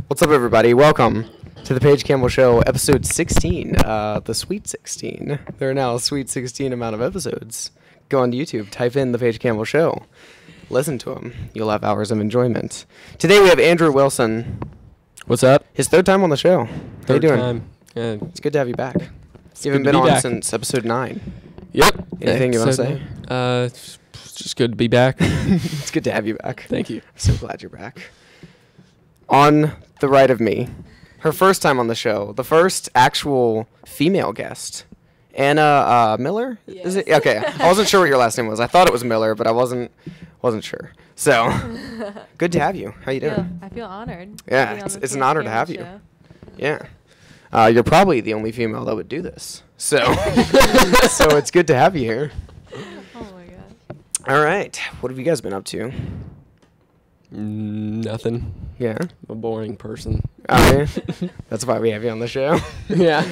What's up, everybody? Welcome to the Paige Campbell Show, episode 16, the Sweet 16. There are now a Sweet 16 amount of episodes. Go on YouTube, type in the Paige Campbell Show. Listen to them. You'll have hours of enjoyment. Today we have Andrew Wilson. What's up? His third time on the show. How you doing? Time. Yeah. It's good to have you back. You haven't been on since episode 9. Yep. Anything you want to say? It's just good to be back. It's good to have you back. Thank you. I'm so glad you're back. On the right of me, her first time on the show, the first actual female guest, Anna Miller? Yes. Is it? Okay, I wasn't sure what your last name was. I thought it was Miller, but I wasn't sure. So, good to have you. How you doing? I feel honored. Yeah, it's an honor to have you. Yeah. You're probably the only female that would do this. So, so it's good to have you here. Oh my god. All right. What have you guys been up to? Nothing. Yeah. I'm a boring person. Oh, yeah. That's why we have you on the show. Yeah.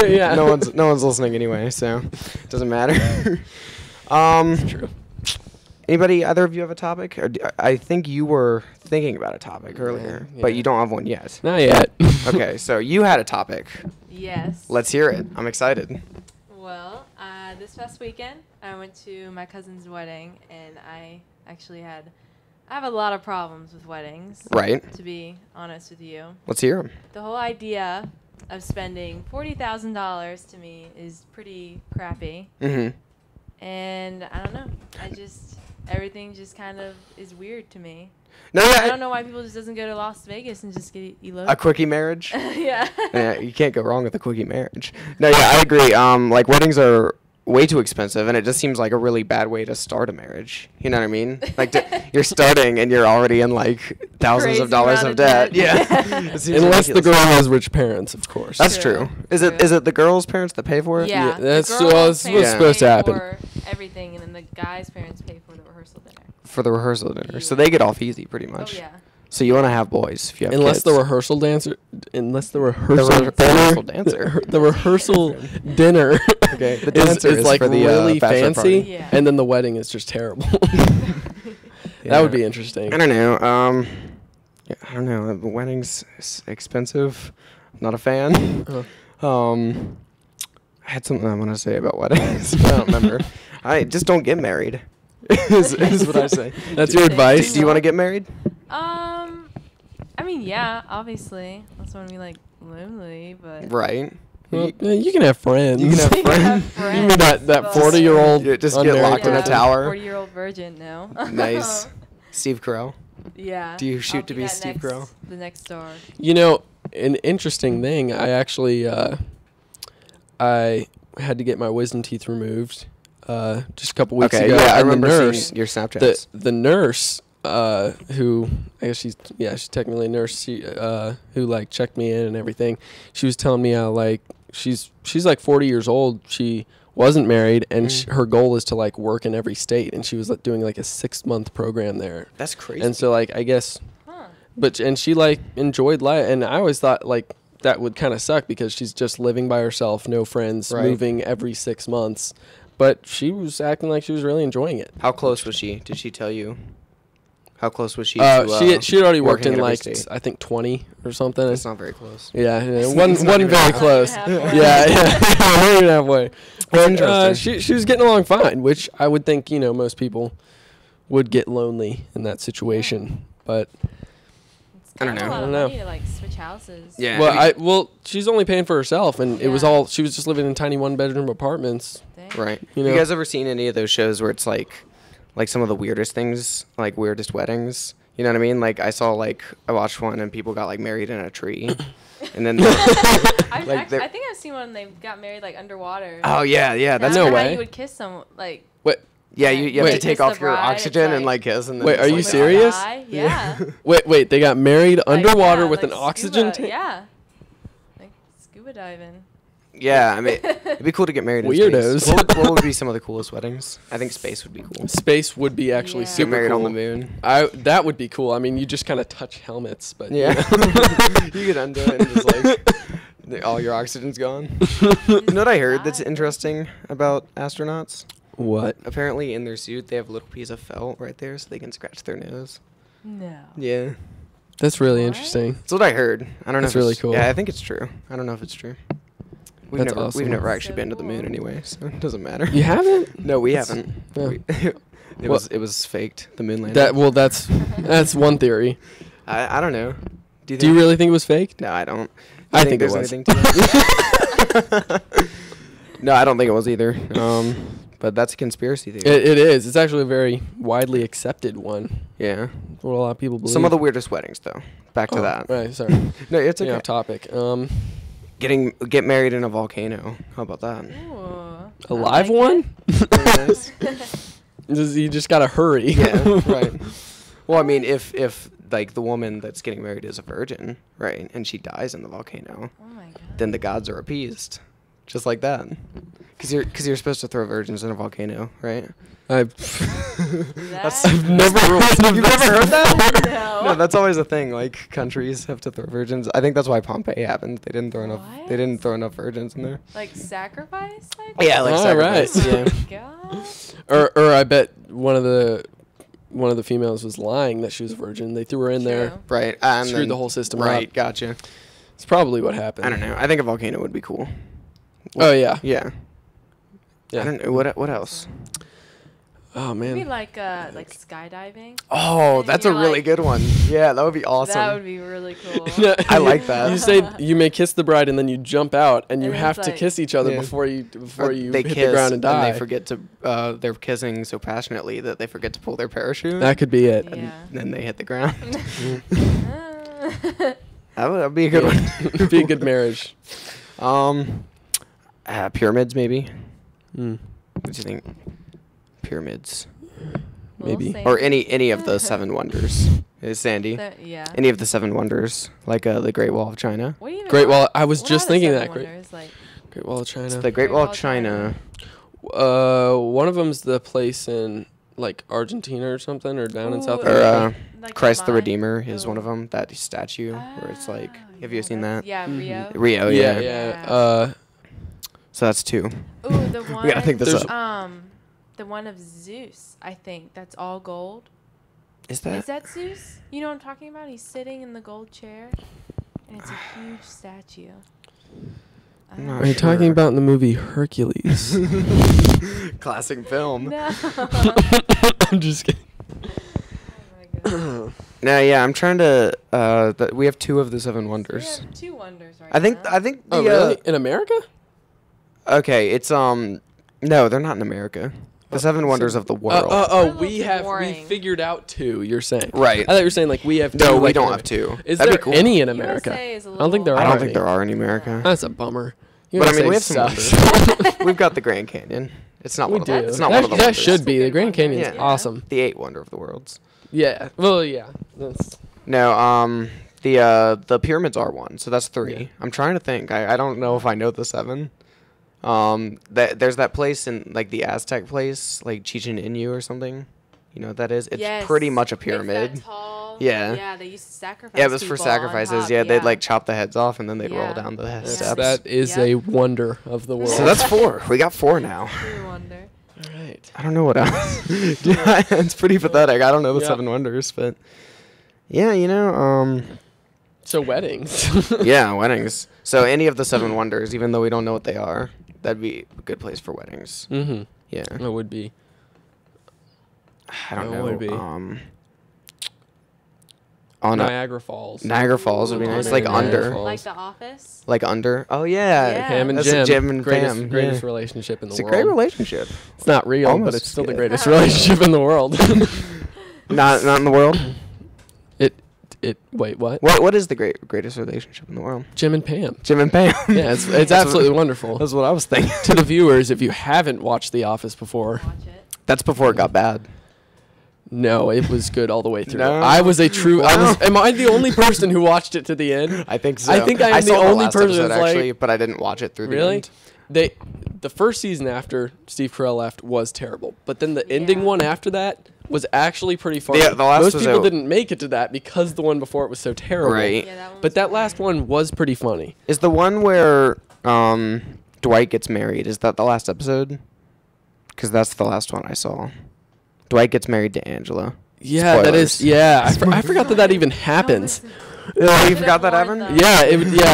Yeah. No one's listening anyway, so it doesn't matter. It's true. Either of you have a topic? Or I think you were thinking about a topic earlier, Yeah. but you don't have one yet. Not yet. Okay, so you had a topic. Yes. Let's hear it. I'm excited. Well, this past weekend, I went to my cousin's wedding, and I have a lot of problems with weddings. Right. To be honest with you. Let's hear them. The whole idea of spending $40,000 to me is pretty crappy. Mm-hmm. And I don't know. Everything just kind of is weird to me. No, yeah. I don't know why people just doesn't go to Las Vegas and just get eloped. A quickie marriage? Yeah. Yeah, you can't go wrong with a quickie marriage. No, yeah, I agree. Like, weddings are way too expensive, and it just seems like a really bad way to start a marriage. You know what I mean? Like, you're starting, and you're already in, like, thousands Crazy of dollars amount of of debt. debt. Yeah. It seems Unless the ridiculous. girl has rich parents, of course. That's True. true. Is it the girl's parents that pay for it? Yeah, that's the girl's what's parents supposed to pay happen. For everything, and then the guy's parents pay for the rehearsal dinner. For the rehearsal dinner. So Yeah. they get off easy, pretty much. Oh yeah. So you want to have boys if you have Unless kids. the rehearsal dancer, The rehearsal dancer. the rehearsal dinner Okay, the is dancer is like for the, really bachelor fancy, party. Yeah. and then the wedding is just terrible. Yeah. That would be interesting. I don't know. Yeah, I don't know. The wedding's expensive. Not a fan. I had something I want to say about weddings. But I don't remember. I just don't get married. is what I say. That's your advice? Do you want to get married? I mean, yeah, obviously. I just want to be like lonely, but. Right. Well, yeah, you can have friends. You can have You can have friends. You mean that but- 40-year-old You just get locked in a tower. 40-year-old virgin, no. Nice. Steve Carell. Yeah. Do you shoot I'll to be that Steve next- Carell? The next star. You know, an interesting thing, I actually I had to get my wisdom teeth removed just a couple weeks Okay, ago. yeah, I and remember the nurse, seeing your Snapchats. the nurse who I guess she's technically a nurse, who like checked me in and everything. She was telling me how like she's like 40 years old. She wasn't married, and her goal is to like work in every state, and she was like doing like a 6-month program there. That's crazy. And so like I guess Huh. and she like enjoyed life, and I always thought like that would kind of suck because she's just living by herself, no friends, Right. moving every 6 months. But she was acting like she was really enjoying it. How close was she? Did she tell you? How close was she to She had already worked working in at every like state? I think 20 or something. That's not very close. Yeah, It's wasn't not even very halfway. close. Not even halfway. Yeah, not even halfway. But interesting. she was getting along fine, which I would think most people would get lonely in that situation. But It's I don't kinda know. A lot I of don't know. money to like switch houses. Yeah. she's only paying for herself, and it was Yeah. all she was just living in tiny 1-bedroom apartments. Dang. Right. You You know? guys ever seen any of those shows where it's like some of the weirdest things, like weirdest weddings? You know what I mean? Like I watched one and people got like married in a tree, and then Like, I think I've seen one. They got married like underwater. oh yeah, that's No After how way. You would kiss someone like. What? yeah. You have Wait. to take Kiss off the your bride, it's oxygen and like- like kiss. And then Wait, it's are you like- serious? Yeah. Wait, they got married Like, underwater yeah, with like an oxygen scuba, tank? Yeah. Like scuba diving. Yeah, I mean, it'd be cool to get married in Weirdos. space. What would be some of the coolest weddings? I think space would be cool. Space would be actually Yeah. Get super married cool. on the moon. That would be cool. I mean, you just kind of touch helmets, but Yeah. You could undo it and just like all your oxygen's gone. You know what I heard that's interesting about astronauts? What? Apparently in their suit they have a little piece of felt right there so they can scratch their nose. No. Yeah. That's really What? interesting. That's what I heard. I don't know. That's if really it's- cool. Yeah, I think it's true. I don't know if it's true. That's awesome. We've never actually So been to the moon cool. anyway, so it doesn't matter. You haven't? No, we That's- haven't. yeah. It was faked. The moon landing. That's one theory. I don't know. Do Do you really think it was fake? No, I don't. Do I you think it there's was. anything to it? No, I don't think it was either. But that's a conspiracy theory. It is. It's actually a very widely accepted one. Yeah. What a lot of people believe. Some of the weirdest weddings, though. Back to Oh, that. Right. Sorry. No, it's okay. Yeah, topic. Get married in a volcano. How about that? Ooh, A I live like one? it. You just gotta hurry. Yeah, right. Well, I mean, if like the woman that's getting married is a virgin, right, and she dies in the volcano, Oh my god. then the gods are appeased, just like that. Because you're supposed to throw virgins in a volcano, right? I've That- I've never heard You've never heard that? No. No, that's always a thing. Like countries have to throw virgins. I think that's why Pompeii happened. They didn't throw enough. What? They didn't throw enough virgins in there. Like sacrifice type? Yeah, like All right. sacrifice. Yeah. Yeah. God. or I bet one of the females was lying that she was a virgin. They threw her in there. True. Right. And Screwed then- the whole system Right. up. Gotcha. It's probably what happened. I don't know. I think a volcano would be cool. Oh yeah. Yeah. Yeah. I don't know what else. Oh Maybe man. like skydiving. Oh, And that's a you're really like- good one. Yeah, that would be awesome. That would be really cool. I like that. You say you may kiss the bride and then you jump out and you And have it's to like- kiss each other Yeah. before you Or they hit kiss the ground and die. they forget to. They're kissing so passionately that they forget to pull their parachute. That could be it. Yeah. Then they hit the ground. Ah. That'd be a good one. Be a good marriage. Pyramids maybe. Mm. What do you think? Pyramids Little Maybe. Sandy. or any of the seven wonders. Is Sandy? Yeah. Any of the seven wonders, like the Great Wall of China. What even Great are- Wall. I was what just are the thinking seven that. Great, wonders? Like, Great Wall of China. It's the Great Wall of China. One of them's the place in like Argentina or something, or down in South Ooh, Or America. like Christ the mine? Redeemer is one of Ooh. them. That statue where it's like, have you yeah, seen that's- that? Yeah, Mhm. Rio. Rio, yeah, yeah. yeah. So that's two. Ooh, the one. We gotta think this There's- up. The one of Zeus, I think. That's all gold. Is that? Is that Zeus? You know what I'm talking about? He's sitting in the gold chair, and it's a huge statue. I'm not Are you sure. talking about in the movie Hercules? Classic film. No. I'm just kidding. Oh my goodness. No, yeah, I'm trying to. We have two of the seven wonders. We have two wonders right I think. now. I think. The, Oh really? In America? Okay, it's No, they're not in America. The seven wonders of the world. We're a little we too have we boring. figured out two. You're saying Right. I thought you were saying like we have. Two, No, we like, don't in have two. Is That'd there be cool. any in America? USA is a I don't think there little- I don't are think any. there are in America. That's a bummer. But I mean, we have USA some sucks. wonders. We've got the Grand Canyon. It's not We one of them. do. It's not that, one of the that wonders. should be. That's a The good Grand wonder. Canyon's Yeah. awesome. The eighth wonder of the worlds. Yeah. Well, yeah. That's, No, the pyramids are one, so that's three. Yeah. I'm trying to think. I don't know if I know the seven. There's that place in like the Aztec place, like Chichen Itza or something. You know what that is? It's Yes. pretty much a It's pyramid. that tall. Yeah. Yeah, they used to sacrifice. Yeah, it was for people on sacrifices. top, Yeah, they'd like chop the heads off and then they'd roll Yeah. down the Yes. steps. that is Yep. a wonder of the world. So that's four. We got four now. True wonder. all right. I don't know what else. Yeah, it's pretty pathetic. I don't know the Yeah. seven wonders, but yeah, you know, So weddings. yeah, weddings. So any of the seven wonders, even though we don't know what they are, that'd be a good place for weddings. Mm-hmm. Yeah, It would be. I don't It know. would be. On Niagara Falls. Niagara Falls would be Ooh, nice, on like a under, Niagara Falls. Like The Office. like under. Oh yeah, Yeah. Pam and That's Jim. Jim and greatest, Pam, greatest yeah. relationship in the It's a world. great relationship. It's not real, Almost, but it's still the yeah. greatest relationship in the world. Not in the world. Wait, what? What is the greatest relationship in the world? Jim and Pam. Jim and Pam. Yeah, it's That's absolutely what- wonderful. That's what I was thinking. To the viewers, if you haven't watched The Office before, Watch it. That's before it got bad. no, it was good all the way through. No. I was a true. Wow. Am I the only person who watched it to the end? I think so. I think I am the saw only last person episode, that's like- actually, but I didn't watch it through the Really? end. The first season after Steve Carell left was terrible, but then the ending Yeah. one after that was actually pretty funny. Yeah, the last Most was people a- didn't make it to that because the one before it was so terrible. Right. Yeah, that one But was that funny. last one was pretty funny. Is the one where Dwight gets married? Is that the last episode? Because that's the last one I saw. Dwight gets married to Angela. Yeah, that is. Spoilers. Yeah, I forgot that even happens. Oh, you forgot that happened? Yeah,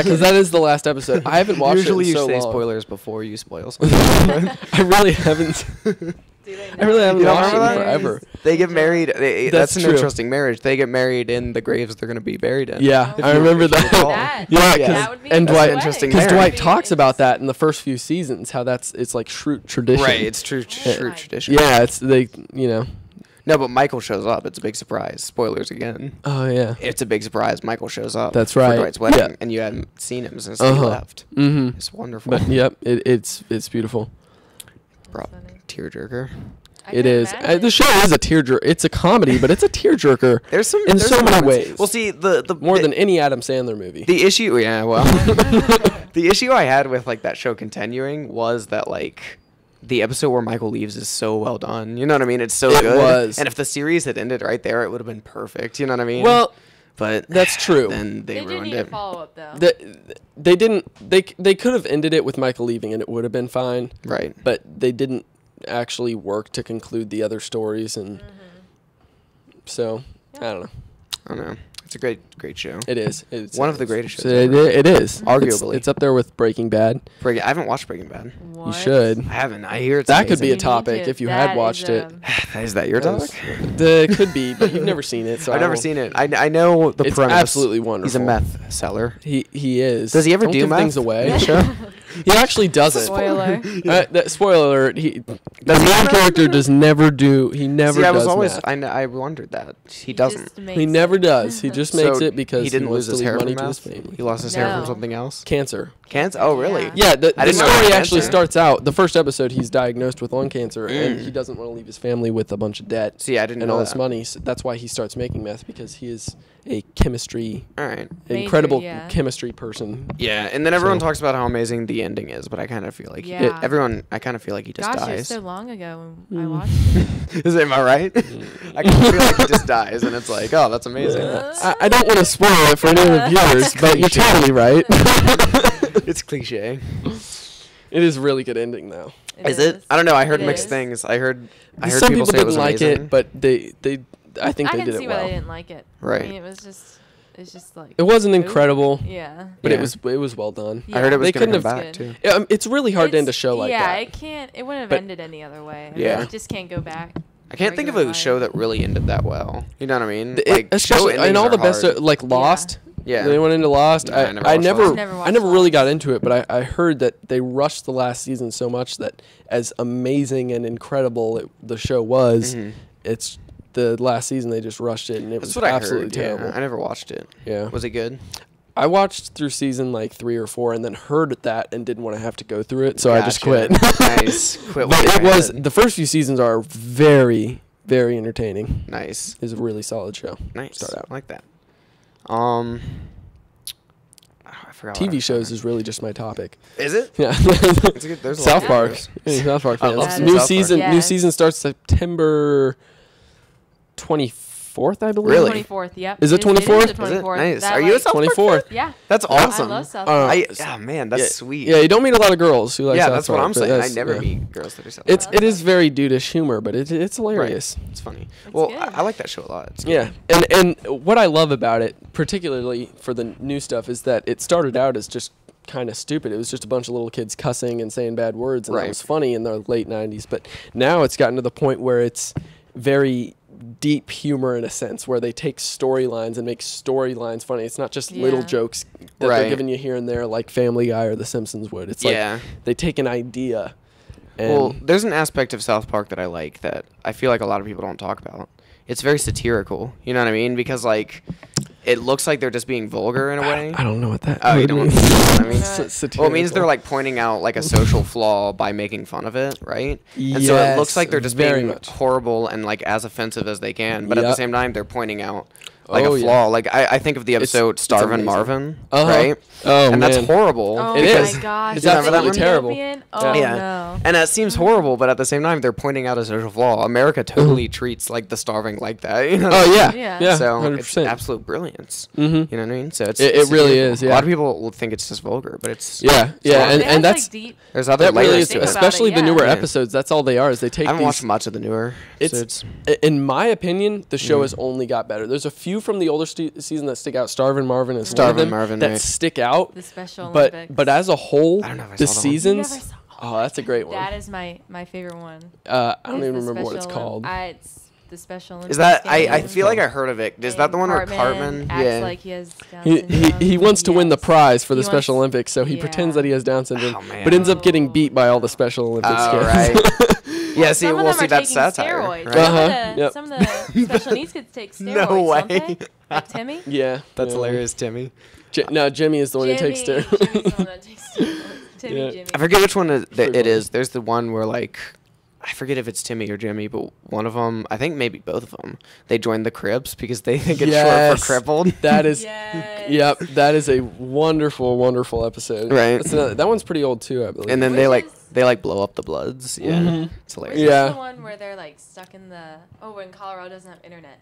because that is the last episode. I haven't watched Usually it in so you say long. spoilers before you spoil something. I really haven't. I really haven't You don't watched it remember in that? forever. They get married. That's an true. interesting marriage. They get married in the graves they're going to be buried in. Yeah, If I you- remember if you that. recall. Yeah, that would be and That's Dwight, an interesting because marriage. Dwight talks about that in the first few seasons, how it's like true tradition. Right, it's true my tradition. Yeah, it's they, you know. No, but Michael shows up. It's a big surprise. Spoilers again. Oh yeah. It's a big surprise. Michael shows up. That's for right. Dwight's wedding, Yeah. and you hadn't seen him since he Uh-huh. left. Mm-hmm. It's wonderful. But yep, it's beautiful. Bro, Funny. tearjerker. It is. The show is a tearjerker. It's a comedy, but it's a tearjerker There's some in there's so some many moments. ways. Well, see the More than any Adam Sandler movie. the issue. Yeah, well, the issue I had with like that show continuing was that like the episode where Michael leaves is so well done. You know what I mean? It's so It good. was. And if the series had ended right there, it would have been perfect. You know what I mean? Well, but that's true. Then they They do ruined need a it. follow up though. they didn't. They could have ended it with Michael leaving, and it would have been fine. Right. But they didn't actually work to conclude the other stories, and so I don't know. I don't know. It's a great show. It is. It's One of the greatest shows It, ever. it is. Arguably. It's up there with Breaking Bad. I haven't watched Breaking Bad. What? You should. I haven't. I hear it's That could be a amazing. topic if you had watched it. Is that your topic? It could be, but you've never seen it. So I've never seen it. I know the It's premise. absolutely wonderful. He's a meth seller. He is. Does he ever Don't do give meth things away? in the show? He actually doesn't. Spoiler. Spoiler alert. The Does he main ever? character does never do. He never See, I does was always. math. I wondered that he doesn't. He never does. He just makes So it because he didn't wants lose his to leave hair money from to his meth. family. He lost his hair from No. something else. Cancer. Cancer. Oh, really? Yeah. Yeah, the I didn't know story about actually cancer. starts out. The first episode, he's diagnosed with lung cancer, and Mm. he doesn't want to leave his family with a bunch of debt See, I didn't and know all that. this money. So that's why he starts making meth, because he is a chemistry, All right. Major, incredible yeah. chemistry person. Yeah, and then everyone So- talks about how amazing the ending is, but I kind of feel like Yeah. I kind of feel like he just Gosh, it was dies. so long ago when I Mm. watched it. Is it? Am I right? I kind of feel like he just dies, and it's like, oh, that's amazing. I don't want to spoil it for any of the viewers, but you're Cliche. totally right. It's cliche. It is a really good ending, though. Is it? I don't know. I heard It mixed is. things. I heard Some people say it didn't was like amazing. it, but I think I they can did see it why well. they didn't like it. Right. I mean, it's just like. It wasn't Ooh. incredible, Yeah. but Yeah. it was well done. I heard it was They going to couldn't come have- back too. It's really hard to end a It's- show like yeah, that. it wouldn't have But- ended any other way. I Yeah. mean, it just can't go back. I can't think of regular a show life. that really ended that well. You know what I mean? Especially show and all endings the are best, hard. like Lost. Yeah. They went into Lost. Nah, I never I watched never, Lost. Never I watched never really Lost. got into it, but I heard that they rushed the last season so much that as amazing and incredible the show was, Mhm. it's the last season they just rushed it and it That's was what I absolutely heard. terrible. Yeah, I never watched it. Yeah. Was it good? I watched through season like 3 or 4 and then heard that and didn't want to have to go through it, so I just Gotcha. quit. Nice. Quit. But while it you're was ahead. the first few seasons are very, very entertaining. Nice. It's a really solid show. Nice. Start out. I like that. Oh, I forgot. what I TV was shows saying. is really just my topic. Is it? Yeah. It's a good. There's a lot South of Park. shows. Any South Park I fans. love some New South Park. season. New Yes. season starts September 24th, I believe. Really? 24th. Yep. Is it 24th? the Is it? 24th. Nice. That, Are you a like- South Park 24th. fan? Yeah. That's I awesome. love South Uh, Park. Oh man, that's Yeah. sweet. Yeah, you don't meet a lot of girls who like yeah, South that's what Park, I'm but saying. I that's- never yeah. meet girls that are South It Park. is very dudeish humor, but it's hilarious. It's funny. It's well, good. I like that show a lot. It's good. Yeah, and what I love about it, particularly for the new stuff, is that it started out as just kind of stupid. It was just a bunch of little kids cussing and saying bad words, and Right. that was funny in the late 90s. But now it's gotten to the point where it's very deep humor in a sense, where they take storylines and make storylines funny. It's not just little Yeah. jokes that Right. they're giving you here and there like Family Guy or The Simpsons would. It's Yeah. like they take an idea. And Well, there's an aspect of South Park that I like that I feel like a lot of people don't talk about. It's very satirical. You know what I mean? Because like, it looks like they're just being vulgar in a way. I don't know what that Oh, you would don't mean. know what I mean? Well, it means Satirical. they're like pointing out like a social flaw by making fun of it, right? And so it Yes, looks like they're just very being much. horrible and like as offensive as they can, but at the Yep. same time they're pointing out like Oh, a yeah. flaw. Like I think of the episode it's Starvin' amazing. Marvin, Uh-huh. right? Oh, And that's man. horrible. Oh because my gosh. It's the absolutely terrible. Ethiopian? Oh Yeah. no. And that seems horrible, but at the same time, they're pointing out a social flaw. America totally treats like the starving like that. You know? Oh yeah, Yeah. yeah, So 100%. it's absolute brilliance. Mm-hmm. You know what I mean? So it's It it's really satirical. is, A yeah. lot of people will think it's just vulgar, but it's Yeah, yeah, smart. and It has, that's like, deep. there's other that really layers is, to it. Think about especially it, the yeah. newer Yeah. episodes. That's all they are. Is they take I haven't these. watched much of the newer episodes. In my opinion, the show has only got better. There's a few from the older season that stick out. Starvin' Marvin is one of Starvin' them Marvin, that right. stick out. The Special Olympics. But as a whole, I don't know if I the saw that one. You seasons. never saw- Oh, that's a great one. That is my favorite one. I don't Is even the remember what it's Special called. It's the Special Olympics. Is that I game. feel like I heard of it. Is that the one where Cartman Cartman? acts Yeah. like he has Down He syndrome? wants to win the Yes. prize for the He Special wants- Olympics, so he pretends yeah. that he has Down syndrome, Oh, man. but ends up getting beat by all the Special Olympics Oh, kids. right. Yeah, see, Some of we'll them see are that taking satire. steroids. Right? Uh-huh. Yep. Some of the special needs kids take steroids. No Don't way. they? Like Timmy. Yeah, That's yeah. hilarious, Timmy. No, Jimmy is the one who takes Jimmy's steroids. the one that takes steroids. Timmy, Yeah. Jimmy. I forget which one Pretty it is. funny. There's the one where like I forget if it's Timmy or Jimmy, but one of them, I think maybe both of them, they join the Crips because they think it's short Yes. for crippled. That is, Yes. yep, that is a wonderful, wonderful episode. Right. That one's pretty old too, I believe. And then Which they is- blow up the Bloods. Yeah, Mhm. it's Which hilarious. Yeah. is the one where they're like stuck in the when Colorado doesn't have internet.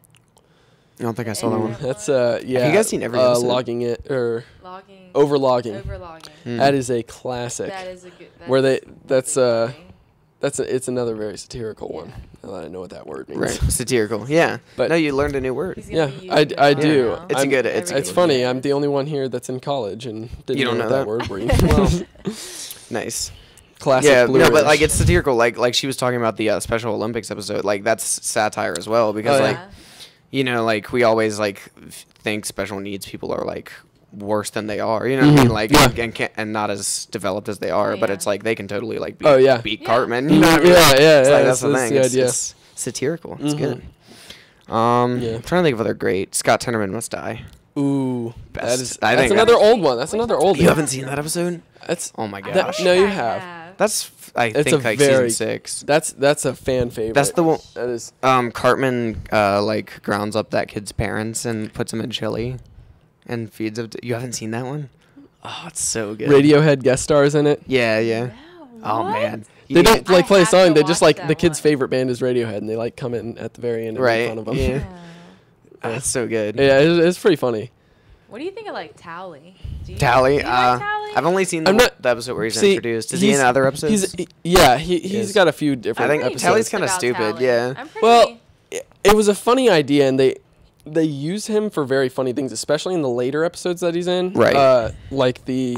I don't think I saw that one. That's yeah. Have you guys seen every episode? logging it or Logging. overlogging? Overlogging. Hmm. That is a classic. That is a good. Where they- that's, really funny. It's another very satirical one. Now that I know what that word means. Right, satirical. Yeah, But- but no, you learned a new word. He's Yeah, gonna be I using I it do. now. It's a I'm- good- it's a It's good funny. one. I'm the only one here that's in college and didn't You don't know know what that? word means. Nice. Classic. Yeah, Blue no, but Ridge. like it's satirical. Like she was talking about the Special Olympics episode. Like that's satire as well because Oh, yeah. like you know like we always like think special needs people are like worse than they are. You know what I mean? Mhm. Like Yeah. and can't, and not as developed as they are. Oh, But yeah. it's like they can totally like beat, Oh, yeah. beat Yeah. Cartman. You know what I mean? Yeah, yeah, It's yeah. like, that's the thing. the It's, idea. it's satirical. It's Mhm. good. Yeah. I'm trying to think of other great. Scott Tenorman Must Die. Ooh, Best. that is. I That's think another that's- old one. That's another old You one. haven't seen that episode? That's Oh my I That- gosh. think no, you I have. That's I It's think a like very- season 6. that's a fan favorite. That's the one. That is. Cartman like grounds up that kid's parents and puts them in chili, and feeds them. You haven't seen that one? Oh, it's so good. Radiohead guest stars in it. Yeah, yeah. Wow, Oh what? man. They don't like play a have song. to They just watch like the that kid's one. favorite band is Radiohead, and they like come in at the very end and Right, make fun of them. yeah. Wow. That's so good. Yeah, it's pretty funny. What do you think of like Tally? Do you, Tally. Do you like Tally? I've only seen I'm not- the episode where he's See, introduced. Is he in other episodes? He's Yes. he's got a few different I think episodes. Tally's kinda About stupid, Tally. yeah. I'm pretty, Well, it was a funny idea, and they use him for very funny things, especially in the later episodes that he's in. Right. Like the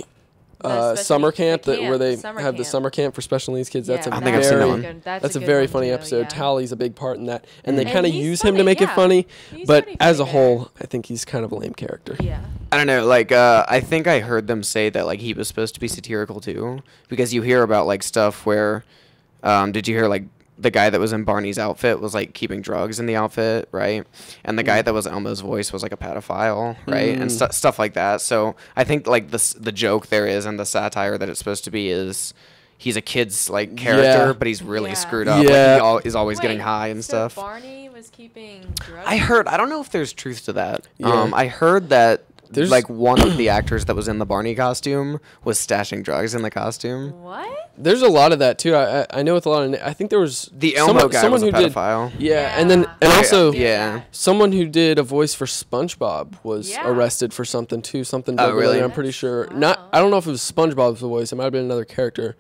special summer needs- camp the that where camp, they the summer have the camp. summer camp for special needs kids. That's Yeah, a I think I've seen that very one. that's a good very one funny too, episode. yeah. Tally's a big part in that, and they Mm. kind of And he's use him to funny, make it yeah. funny. He's But pretty as a funny whole, there. I think he's kind of a lame character. Yeah. I don't know. Like, I think I heard them say that like he was supposed to be satirical too, because you hear about like stuff where, did you hear like the guy that was in Barney's outfit was like keeping drugs in the outfit, right? And the guy that was Elmo's voice was like a pedophile, right? And stuff like that. So I think like the joke there is, and the satire that it's supposed to be is. He's a kid's like character, Yeah. but he's really Yeah. screwed up. Yeah. Like, is always getting Wait, high and so stuff. Barney was keeping drugs. I heard. I don't know if there's truth to that. Yeah. I heard that There's- like one of the actors that was in the Barney costume was stashing drugs in the costume. What? There's a lot of that too. I know with a lot of I think there was The Elmo guy was a who did pedophile. yeah, and then and I also did yeah. that. someone who did a voice for SpongeBob was Yeah. arrested for something too. Something Oh, drug really? related, I'm pretty That's- sure. wow. Not I don't know if it was SpongeBob's voice. It might have been another character.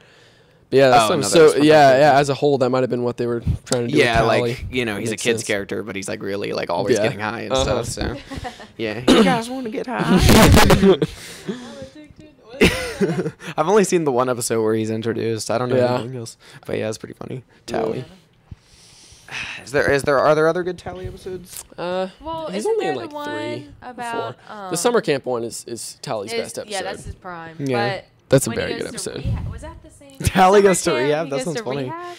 But yeah, that's Oh, so another so SpongeBob yeah, character. yeah. As a whole, that might have been what they were trying to do. Yeah, with Tally. like he's a Makes kid's sense. character, but he's like really like always Yeah. getting high and Uh-huh. stuff. So yeah, you guys want to get high? I'm addicted. What is that? I've only seen the one episode where he's introduced. I don't know Yeah. anything else, but yeah, it's pretty funny. Tally. Yeah. Are there other good Tally episodes? Well, he's isn't only there in the like one 3 about the summer camp one is Tally's best episode. Yeah, that's his prime. Yeah. But That's a when he very goes good to episode. rehab- was that the same? Tally summer goes to camp? rehab? He That goes sounds to funny. rehab?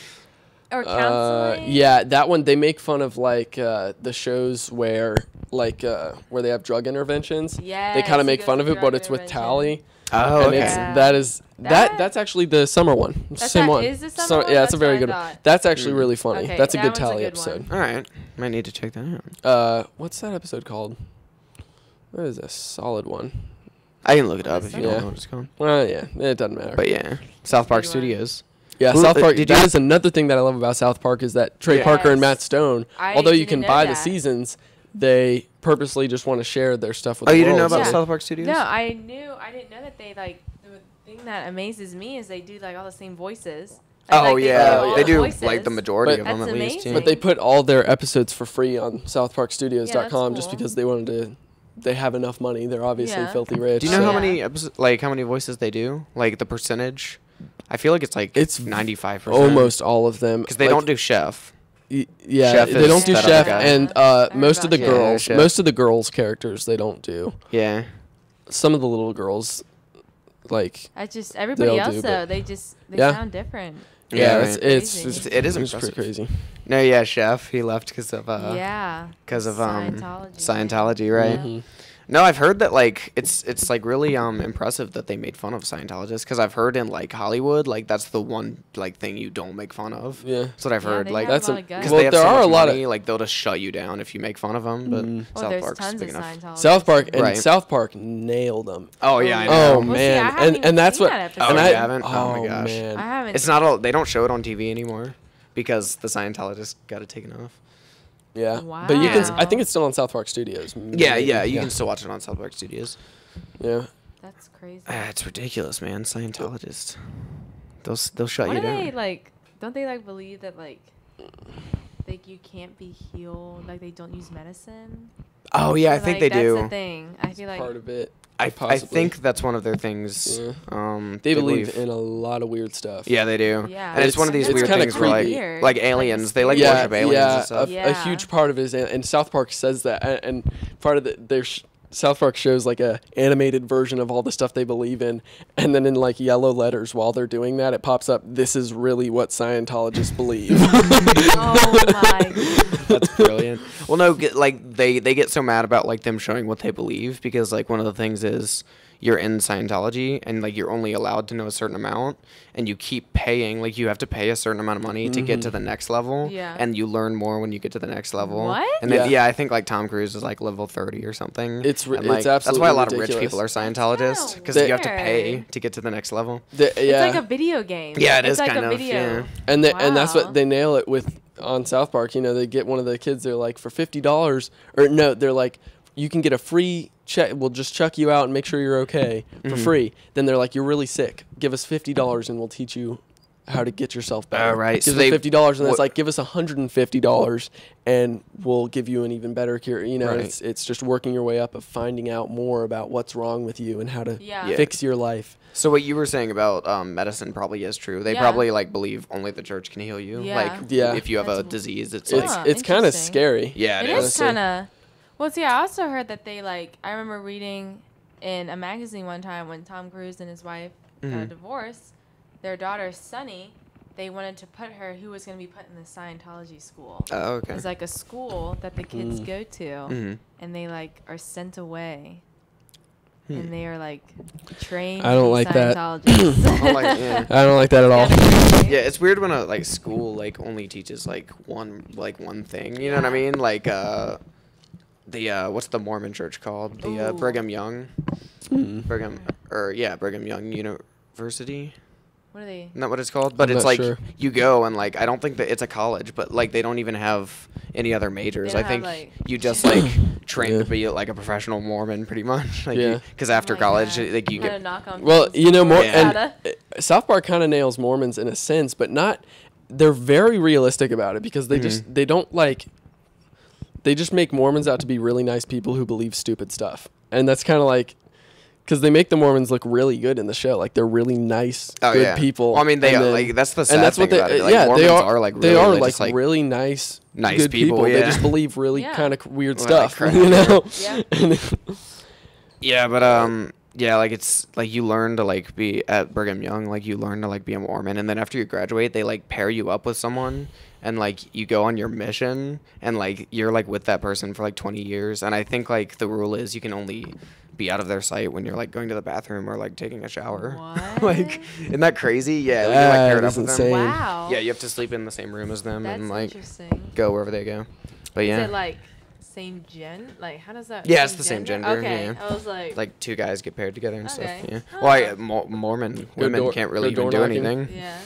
Or counseling? Yeah, that one they make fun of like the shows where where they have drug interventions. They Yes, kind of he make goes fun to of it, drug but it's with intervention. Tally. Oh, And okay. it's Yeah. that's actually the summer one. That's Same not- one. is the summer one? Yeah, it's a That's very what I good one. thought. That's actually really funny. Okay, That's a that good one's a Tally good episode. All right, might need to check that out. What's that episode called? That is a solid one. I can look it up if you Yeah. don't know what it's called. Well, yeah, it doesn't matter. But yeah, South Park Big one. Studios. Yeah, Who- South Park. did That you- is another thing that I love about South Park is that Trey Yeah. Parker and Yes. Matt Stone, I although you didn't can know buy the that. seasons, they purposely just want to share their stuff with Oh, the you world. didn't know about Yeah. South Park Studios? No, I didn't know that they like. The thing that amazes me is they do like all the same voices. Like, Oh like, yeah, all they the do voices. like the majority But- of them That's at least. amazing. But they put all their episodes for free on SouthParkStudios.com Yeah, just that's because they wanted to. They have enough money. They're obviously Yeah. filthy rich. Do you know how Yeah. many episodes, like how many voices they do? Like the percentage? I feel like it's like It's 95%. almost all of them Because they like, don't do Chef. Yeah, Chef they is don't do that Chef, other guy. and I heard most of the about Chef. Yeah, girls, Chef. most of the girls' characters, they don't do. Yeah. Some of the little girls, like I just everybody They'll else do, though but- they Yeah. sound different. Yeah, it's right. it's, Crazy. It is it's impressive. pretty crazy. No, yeah, Chef. He left because of Yeah. because of Scientology. Scientology, right? Mhm. No, I've heard that like it's like really impressive that they made fun of Scientologists because I've heard in like Hollywood like that's the one like thing you don't make fun of. Yeah. That's what I've Yeah, heard. they Like have That's a a- lot of guys. because well, they have there so are much a lot of- money, like they'll just shut you down if you make fun of them. But Mhm. Well, South there's Park's tons big of enough. Scientologists. South Park and Right. South Park nailed them. Oh yeah, I Oh, know. Oh Well, see, I man, haven't even and that's seen what that episode. and Oh, I you haven't? Oh, my gosh. man. I haven't. It's not all. They don't show it on TV anymore because the Scientologists got it taken off. Yeah, but you can. Wow. I think it's still on South Park Studios. Yeah, maybe. yeah, you can still watch it on South Park Studios. Yeah, That's crazy. It's ridiculous, man. Scientologists, they'll shut What you do down. they like? Don't they like believe that like you can't be healed? Like they don't use medicine. Oh yeah, I Or, think like, they that's do. the thing. I feel like part of it. I possibly. think that's one of their things. Yeah. They believe in a lot of weird stuff. Yeah, they do. Yeah. And it's one of these It's weird kinda things where like creepy. Weird. like Like, aliens, it's they like scary. worship aliens yeah, and stuff. A Yeah. huge part of it is, and South Park says that, and part of their South Park shows like a animated version of all the stuff they believe in, and then in like yellow letters while they're doing that, it pops up. This is really what Scientologists believe. oh my. That's brilliant. Well, no, like they get so mad about like them showing what they believe because like one of the things is you're in Scientology and like you're only allowed to know a certain amount and you keep paying, like you have to pay a certain amount of money to get to the next level. Yeah. And you learn more when you get to the next level. What? And then Yeah. I think like Tom Cruise is like level 30 or something. It's And, it's like, that's why absolutely a lot of ridiculous. rich people are Scientologists kinda because you have to pay weird. to get to the next level. Yeah, It's like a video game. Yeah, it it's is like kind a of, video. yeah. and that's Wow. what they nail it with on South Park. You know, they get one of the kids. They're like, for $50, or no, they're like, you can get a free check. We'll just chuck you out and make sure you're okay for free. Then they're like, you're really sick. Give us $50 and we'll teach you how to get yourself better. right. Give So us they- $50 and it's what- like, give us $150 and we'll give you an even better cure. You know, Right. it's just working your way up of finding out more about what's wrong with you and how to Yeah. Yeah. fix your life. So what you were saying about medicine probably is true. They Yeah. probably like believe only the church can heal you. Yeah. Like Yeah. if you have a That's- disease, it's Huh. like It's kind of interesting. scary. yeah, It it is is. kind of. Well, see, I also heard that they like. I remember reading in a magazine one time when Tom Cruise and his wife got a divorce. Their daughter Sunny, they wanted to put her. Who was going to be put in the Scientology school? Oh, okay. It's like a school that the kids go to, Mhm. and they like are sent away, Hmm. and they are like trained. I don't to be like that. Scientologists. Oh, like, yeah. I don't like that at all. Yeah, it's weird when a like school like only teaches like one thing. You know what I Yeah. mean? Like the what's the Mormon church called? The Ooh. Brigham Young. Brigham Young University. What are they? Isn't that what it's called? But I'm it's not like sure. you go and like I don't think that it's a college, but like they don't even have any other majors. They I don't think have, like- you just like train Yeah. to be like a professional Mormon, pretty much. Like Yeah. because after Oh my college, God. like you Kinda get knock on Well, people's you know, more doors, Yeah. gotta- South Park kind of nails Mormons in a sense, but not. They're very realistic about it because they just they don't like. They just make Mormons out to be really nice people who believe stupid stuff, and that's kind of like. Because they make the Mormons look really good in the show, like they're really nice, Oh, good yeah. people. Well, I mean, they and are, then- like that's the sad and that's thing what they, about it. Like, yeah, Mormons they are like they really are religious, like really nice, nice good people, They yeah. just believe really Yeah. kind of weird Well, like stuff, crap, you know. Yeah. And- Yeah, but yeah, like it's like you learn to like be at Brigham Young, like you learn to like be a Mormon, and then after you graduate, they like pair you up with someone, and like you go on your mission, and like you're like with that person for like 20 years, and I think like the rule is you can only be out of their sight when you're like going to the bathroom or like taking a shower. What? Like, isn't that crazy? Yeah, like, you're, like That paired up is with insane. them. Wow. Yeah, you have to sleep in the same room as them That's and like interesting. go wherever they go. But Is yeah, it like same gen? Like, how does that? Yeah, it's the same gender. Okay, Yeah. I was like, Like 2 guys get paired together and Okay. stuff. Yeah. Oh. Well, Mormon women can't really go even do door knocking. anything. yeah.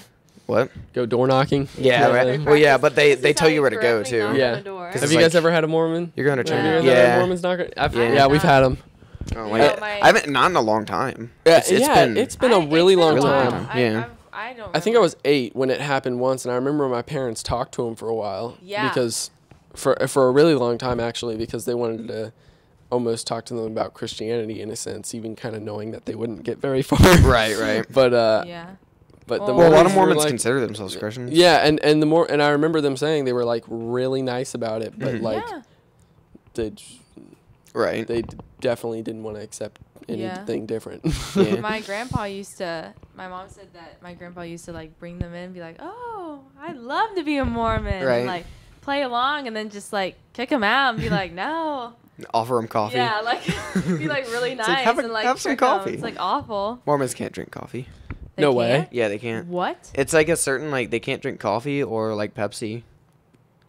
What? Go door knocking. Yeah, They right. practice- Well, yeah, but they this is tell how you where to go correctly knock too. on Yeah. the door. 'Cause Have it's you guys like- ever had a Mormon? You're going to Have church. you guys ever had a Yeah. Mormon's knocker? I Yeah, have we've not. had them. Oh, You like, know, my- I haven't not in a long time. Yeah, It's it's been a really long time. Yeah. I don't. I think I was 8 when it happened once, and I remember my parents talked to him for a while. Yeah. Because for a really long time, actually, because they wanted to almost talk to them about Christianity in a sense, even kind of knowing that they wouldn't get very far. Right. But Yeah. but the Well, Well, a lot of were Mormons like, consider themselves Christians. yeah, and I remember them saying they were like really nice about it, but Mhm. like Yeah. they Right. definitely didn't want to accept Yeah. anything different. Yeah. My mom said that my grandpa used to like bring them in and be like, "Oh, I'd love to be a Mormon." Right. And, like play along and then just like kick them out and be like, "No." Offer them coffee. Yeah, like be like really nice like, have a- and like have some trick 'em. coffee. It's like awful. Mormons can't drink coffee. They No way. can't? Yeah, they can't. What? It's like a certain like they can't drink coffee or like Pepsi.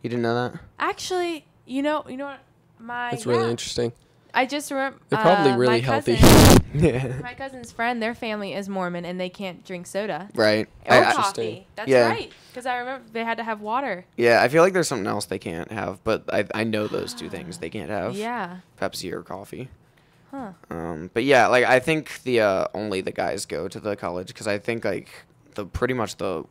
You didn't know that? Actually, you know what? That's really interesting. I just remember. They're probably really healthy. Yeah. My cousin's friend, their family is Mormon, and they can't drink soda Right. or I- coffee. That's Yeah. right. Because I remember they had to have water. yeah, I feel like there's something else they can't have, but I know those 2 things they can't have. Yeah. Pepsi or coffee. Huh. But yeah, like I think the only the guys go to the college because I think like pretty much the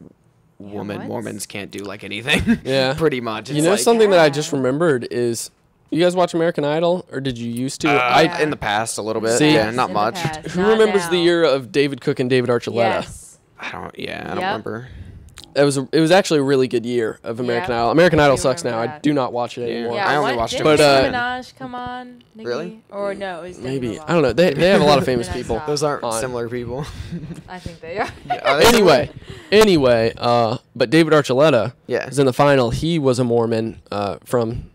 woman what? Mormons can't do like anything. Yeah. Pretty much. You It's know like, something that I Yeah. just remembered is, you guys watch American Idol, or did you used to? Yeah. in the past a little bit. See? yeah, not In the much. past. Who Not remembers the now. year of David Cook and David Archuleta? Yes. I don't Yep. remember. It was actually a really good year of American Yeah. Idol. American I Idol do sucks now. remember I that. do not watch it Yeah. anymore. Yeah, I only what? watched Didn't it. But, Nicki Minaj come on? Nikki? Really? Or no, it was Demi Maybe. Lovato. I don't know. They have a lot of famous Then I people. stopped. Those aren't On. similar people. I think they are. Are they similar? Anyway, but David Archuleta Yeah. is in the final. He was a Mormon from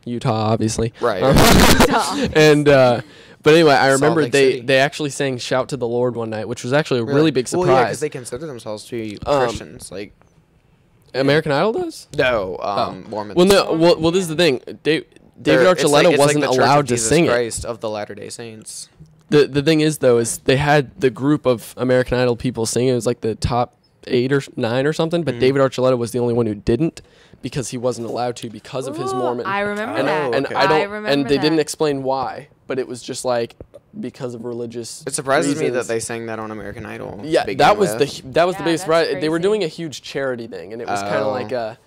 Utah, obviously. Right. Utah. And but anyway, I remember Lake City. they actually sang "Shout to the Lord" one night, which was actually a really big surprise. Well, yeah, because they consider themselves to be Christians. Like American Idol does. no, Mormons. Well, no. Well, this is the thing. David It's Archuleta it's wasn't the Church of allowed to Jesus sing it. Christ of the Latter-day Saints. The thing is though is they had the group of American Idol people sing. It was like the top 8 or 9 or something. But David Archuleta was the only one who didn't because he wasn't allowed to because of his Ooh, Mormon. I remember And- that. and okay. I don't. remember and they didn't that. explain why. But it was just like because of religious. It surprises me that reasons. they sang that on American Idol. to Yeah, begin that was with. the biggest that's surprise. They were crazy. doing a huge charity thing, and it was kind Oh. of like a.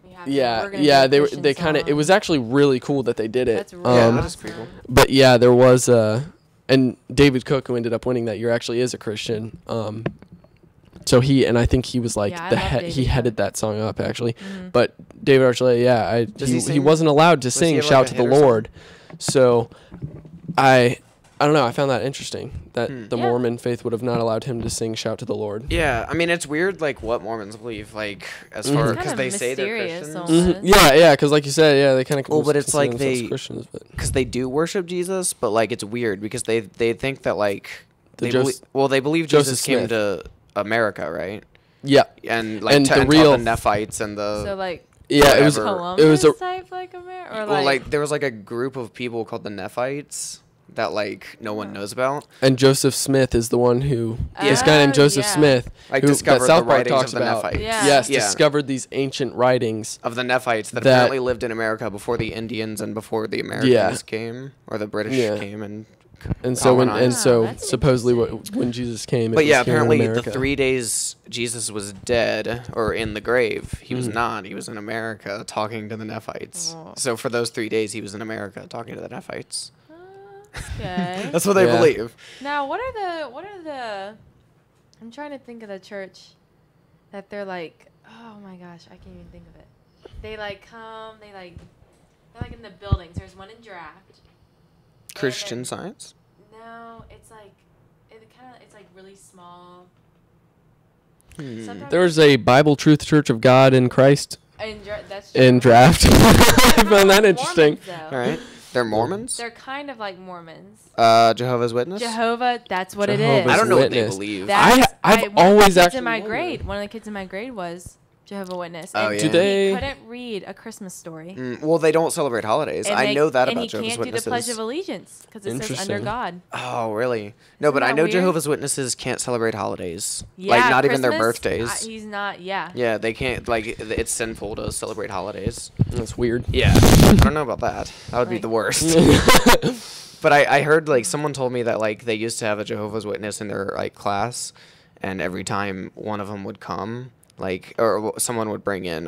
We're Yeah, gonna do yeah, a they Christian they kind of. It song. was actually really cool that they did it. That's really Yeah, Um, that is pretty cool. But yeah, there was and David Cook, who ended up winning that year, actually is a Christian. So I think he was like Yeah, I the love he David headed Cook. that song up actually. Mhm. But David Archuleta, yeah, Does he he sing- wasn't allowed to does he sing have, like, "Shout a to the hit or something? Lord," so I don't know. I found that interesting that the Yeah. Mormon faith would have not allowed him to sing "Shout to the Lord." Yeah, I mean it's weird like what Mormons believe like as Mhm. far It's because kinda they say they're mysterious Christians. almost. Yeah, because like you said, yeah, they kind of. Well, but it's like Christians, but Because they do worship Jesus, but like it's weird because they think that like The they believe Joseph Jesus came Smith. to America, right? yeah, And like And to the taught real- the Nephites and the So like yeah, it was whatever. Columbus it was a type like America, or well like there was like a group of people called the Nephites that like no one knows about. and Joseph Smith is the one who this guy named Oh, Joseph yeah. Smith Like who, discovered that South the Park writings talks of the about. Nephites. Yeah. Yes, Yeah. discovered these ancient writings. Of the Nephites that That- apparently lived in America before the Indians and before the Americans came or the British Yeah. came and And so when colonized. and so Wow, that's supposedly interesting. when Jesus came, it But yeah, was here in apparently the America. 3 days Jesus was dead or in the grave, he was Mhm. not. He was in America talking to the Nephites. Oh. So for those 3 days, he was in America talking to the Nephites. Okay. That's what they Yeah. believe. Now, what are the? I'm trying to think of the church that they're like. Oh my gosh, I can't even think of it. They like come. They're like in the buildings. There's one in Draft. Christian Science? No, it's like it's like really small. Hmm. Sometimes There's a Bible Truth Church of God in Christ that's in true. Draft. I found that Mormons, interesting. though. All right. They're Mormons? They're kind of like Mormons. Jehovah's Witness? Jehovah, that's what it Jehovah's is. I don't know what they Witness. believe. That's, I've one of the always kids actually in my wondered. grade. One of the kids in my grade was Jehovah's Witness. Oh, and yeah. Do they- He couldn't read A Christmas Story. Well, they don't celebrate holidays. And I know that and about he Jehovah's can't Witnesses. do the Pledge of Allegiance because it says under Interesting. God. Oh, really? No, Isn't but I that know weird? Jehovah's Witnesses can't celebrate holidays. Yeah, Like, not even their Christmas, birthdays. He's not. Yeah. Yeah, they can't. Like, it's sinful to celebrate holidays. That's weird. Yeah. I don't know about that. That would be Like- the worst. But I heard, like, someone told me that, like, they used to have a Jehovah's Witness in their, like, class, and every time one of them would come, like, or someone would bring in